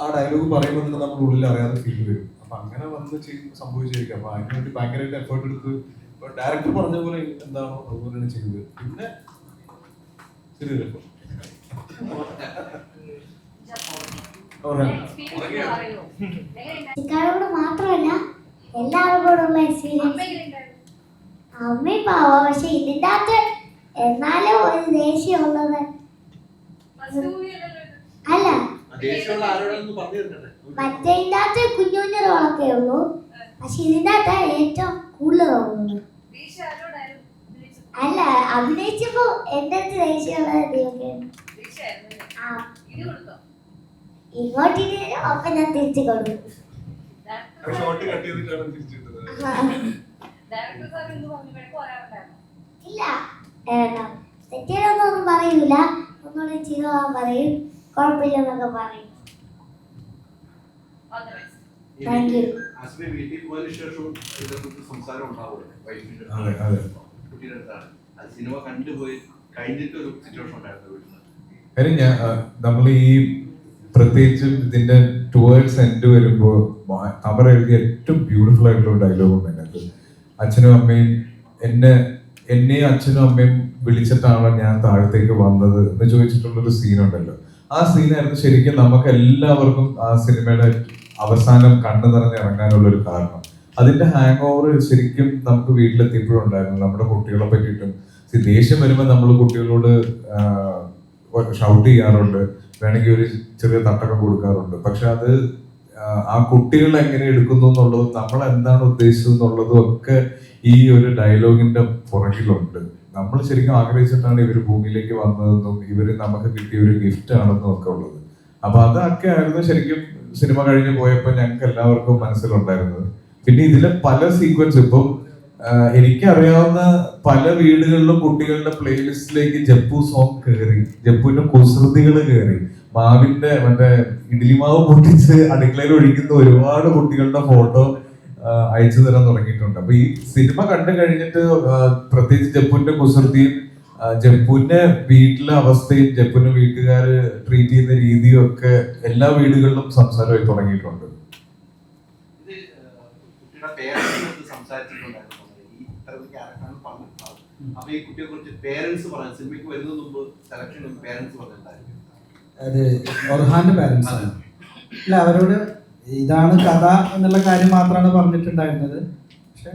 ആ ഡയലോഗ് പറയുമ്പോൾ തന്നെ നമ്മുടെ ഉള്ളിൽ അറിയാതെ ഫീൽ വരും. അപ്പൊ അങ്ങനെ വന്ന് സംഭവിച്ചിരിക്കും. അപ്പൊ അതിനുവേണ്ടി ഭയങ്കരമായിട്ട് എഫേർട്ട് എടുത്ത് ഡയറക്ടർ പറഞ്ഞ പോലെ എന്താണോ അതുപോലെയാണ് ചെയ്തത്. പിന്നെ ശരിയല്ലോ ഇക്കാരോട് മാത്രമല്ല എല്ലാവരോടുള്ള എക്സ്പീരിയൻസ്. അമ്മയും പാവ, പക്ഷെ ഇതിൻ്റെ അകത്ത് എന്നാലും ഒരു ദേഷ്യമുള്ളത് അല്ല. മറ്റേതിൻ്റെ അകത്ത് കുഞ്ഞു കുഞ്ഞു റോളൊക്കെ ഉള്ളൂ. പക്ഷെ ഇതിൻ്റെ അകത്ത് ഏറ്റവും കൂടുതൽ തോന്നുന്നു. അല്ല, അഭിനയിച്ചപ്പോ എന്റെ അടുത്ത് ദേഷ്യമുള്ളത് ഇങ്ങോട്ട് അപ്പൊ ഞാൻ തിരിച്ചു കൊടുക്കും. ഇല്ല, തെറ്റിയൊന്നും പറയൂല. ഒന്നുകൂടെ ചെയ്തോളാൻ പറയും, കുഴപ്പമില്ലെന്നൊക്കെ പറയും. Thank you. വീട്ടിൽ പോയതിനു ശേഷം ഇതിനെക്കുറിച്ച് സംസാരം ഉണ്ടാവുമല്ലോ വൈഫിന്റെ കുട്ടിയുടെ അടുത്താണ്. അത് സിനിമ കണ്ടുപോയി കഴിഞ്ഞിട്ട് ഒരു സിറ്റുവേഷൻ ഉണ്ടായിരുന്നു വീട്ടിൽ. കാര്യം നമ്മൾ ഈ പ്രത്യേകിച്ച് ഇതിന്റെ ടുവേർഡ്സ് എൻഡ് വരുമ്പോൾ അവർ എഴുതിയ ഏറ്റവും ബ്യൂട്ടിഫുൾ ആയിട്ടുള്ള ഡയലോഗ് ഉണ്ട് അതിനകത്ത്. അച്ഛനും അമ്മയും എന്നെയും അച്ഛനും അമ്മയും വിളിച്ചിട്ടാണോ ഞാൻ താഴത്തേക്ക് വന്നത് എന്ന് ചോദിച്ചിട്ടുള്ളൊരു സീനുണ്ടല്ലോ. ആ സീനായിരുന്നു ശരിക്കും നമുക്ക് എല്ലാവർക്കും ആ സിനിമയുടെ അവസാനം കണ്ണു നിറഞ്ഞ് ഇറങ്ങാനുള്ള ഒരു കാരണം. അതിന്റെ ഹാങ് ഓവർ ശരിക്കും നമുക്ക് വീട്ടിലെത്തിയപ്പോഴും ഉണ്ടായിരുന്നു. നമ്മുടെ കുട്ടികളെ പറ്റിയിട്ടും ദേഷ്യം വരുമ്പോൾ നമ്മൾ കുട്ടികളോട് ഷൗട്ട് ചെയ്യാറുണ്ട്, വേണമെങ്കിൽ ഒരു ചെറിയ തട്ടൊക്കെ കൊടുക്കാറുണ്ട്. പക്ഷെ അത് ആ കുട്ടികൾ എങ്ങനെ എടുക്കുന്നു എന്നുള്ളതും നമ്മൾ എന്താണ് ഉദ്ദേശിച്ചത് എന്നുള്ളതും ഒക്കെ ഈ ഒരു ഡയലോഗിന്റെ പുറകിലുണ്ട്. നമ്മൾ ശരിക്കും ആഗ്രഹിച്ചിട്ടാണ് ഇവർ ഭൂമിയിലേക്ക് വന്നതെന്നും ഇവര് നമുക്ക് കിട്ടിയ ഒരു ഗിഫ്റ്റ് ആണെന്നും ഒക്കെ ഉള്ളത്. അപ്പൊ അതൊക്കെ ആയിരുന്നു ശരിക്കും സിനിമ കഴിഞ്ഞ് പോയപ്പോൾ ഞങ്ങൾക്ക് എല്ലാവർക്കും മനസ്സിലുണ്ടായിരുന്നത്. പിന്നെ ഇതിലെ പല സീക്വൻസ് ഇപ്പം എനിക്കറിയാവുന്ന പല വീടുകളിലും കുട്ടികളുടെ പ്ലേലിസ്റ്റിലേക്ക് ജപ്പു സോങ് കയറി, ജപ്പുവിന്റെ കുസൃതികൾ കയറി, മാവിന്റെ മറ്റേ ഇഡ്ലി മാവ് പൊട്ടിച്ച് അടുക്കളയിൽ ഒഴിക്കുന്ന ഒരുപാട് കുട്ടികളുടെ ഫോട്ടോ അയച്ചു തരാൻ തുടങ്ങിയിട്ടുണ്ട്. അപ്പൊ ഈ സിനിമ കണ്ടു കഴിഞ്ഞിട്ട് പ്രത്യേകിച്ച് ജപ്പുവിന്റെ കുസൃതിയും ജപ്പുവിന്റെ വീട്ടിലെ അവസ്ഥയും ജപ്പുവിന്റെ വീട്ടുകാര് ട്രീറ്റ് ചെയ്യുന്ന രീതിയും ഒക്കെ എല്ലാ വീടുകളിലും സംസാരമായി തുടങ്ങിയിട്ടുണ്ട്. ഇത് കുട്ടിയുടെ പേരൻസിനോട് സംസാരിച്ചിട്ടുണ്ടായിരുന്നു. ഈ ഇത്തരത്തിൽ ക്യാരക്ടറാണ് പറഞ്ഞിട്ടുള്ളത്. അപ്പൊ ഈ കുട്ടിയെ കുറിച്ച് പേരൻസ് പറയാൻ സിനിമയ്ക്ക് വരുന്നതിന് മുമ്പ് സെലക്ഷൻ പേരൻസ് പറഞ്ഞിട്ടുണ്ടായിരുന്നു. അത് ഒർഹാന്റെ പാരൻസ് ആണ്. ഇല്ല, അവരോട് ഇതാണ് കഥ എന്നുള്ള കാര്യം മാത്രമാണ് പറഞ്ഞിട്ടുണ്ടായിരുന്നത്. പക്ഷെ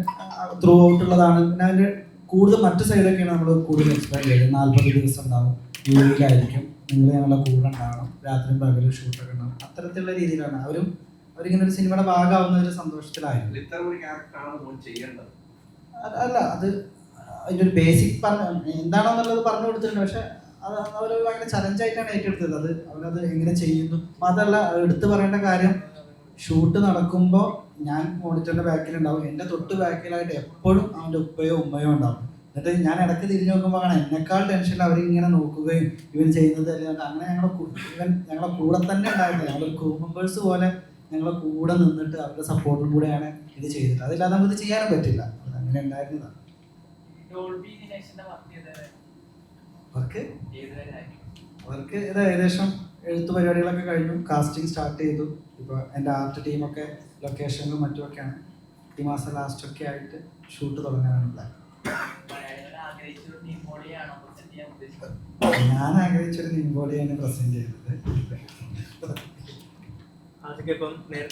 ത്രൂ ഔട്ട് ഉള്ളതാണ്. പിന്നെ അതിന്റെ കൂടുതൽ മറ്റു സൈഡൊക്കെയാണ് നമ്മൾ കൂടുതൽ എക്സ്പ്ലെയിൻ ചെയ്തത്. 40 ദിവസം ഉണ്ടാവും, യൂണിയിലായിരിക്കും, നിങ്ങൾ ഞങ്ങളുടെ കൂടെ ഉണ്ടാവണം, രാത്രിയും പകലും ഷൂട്ടൊക്കെ ഉണ്ടാവും, അത്തരത്തിലുള്ള രീതിയിലാണ് അവരിങ്ങനെ ഒരു സിനിമയുടെ ഭാഗമാവുന്ന ഒരു സന്തോഷത്തിലായിരുന്നു. ഇത്തരം ഒരു ക്യാരക്ടറാണ് മോൻ ചെയ്യേണ്ടത്. അല്ല, അത് അതിൻ്റെ ഒരു ബേസിക് എന്താണെന്നുള്ളത് പറഞ്ഞു കൊടുത്തിട്ടുണ്ട്. പക്ഷെ അത് അവർ ഭയങ്കര ചലഞ്ചായിട്ടാണ് ഏറ്റെടുത്തത്. അവനത് എങ്ങനെ ചെയ്യുന്നു. മാത്രമല്ല എടുത്തു പറയേണ്ട കാര്യം, ഷൂട്ട് നടക്കുമ്പോൾ ഞാൻ മോണിറ്ററിന്റെ ബാക്കിലുണ്ടാവും, എൻ്റെ തൊട്ട് ബാക്കിലായിട്ട് എപ്പോഴും അവൻ്റെ ഉപ്പയോ ഉമ്മയോ ഉണ്ടാവും. എന്നിട്ട് ഞാൻ ഇടയ്ക്ക് തിരിഞ്ഞു നോക്കുമ്പോൾ കാണാം എന്നെക്കാൾ ടെൻഷനിൽ അവരിങ്ങനെ നോക്കുകയും ഇവൻ ചെയ്യുന്നത് അല്ലെങ്കിൽ അങ്ങനെ ഞങ്ങളെ കൂടെ തന്നെ ഉണ്ടായിരുന്നു. ഞങ്ങൾ ക്രൂ മെമ്പേഴ്സ് പോലെ ഞങ്ങളെ കൂടെ നിന്നിട്ട് അവരുടെ സപ്പോർട്ടും കൂടെയാണ് ഇത് ചെയ്തത്. അതില്ലാതെ നമുക്ക് ചെയ്യാനും പറ്റില്ല. അതങ്ങനെ ഉണ്ടായിരുന്നതാണ്. അവർക്ക് ഇത് ഏകദേശം എഴുത്ത് പരിപാടികളൊക്കെ കഴിഞ്ഞു, കാസ്റ്റിംഗ് സ്റ്റാർട്ട് ചെയ്തു. ഇപ്പോൾ എൻ്റെ ആർട്ട് ടീമൊക്കെ ലൊക്കേഷനിലും മറ്റുമൊക്കെയാണ്. ഈ മാസം ലാസ്റ്റൊക്കെ ആയിട്ട് ഷൂട്ട് തുടങ്ങാനാണ് പ്ലാൻ. ഞാൻ ആഗ്രഹിച്ചൊരു നിംബോളിയാണ് പ്രസന്റ് ചെയ്തത്. അതൊക്കെ ഇപ്പം നേരത്തെ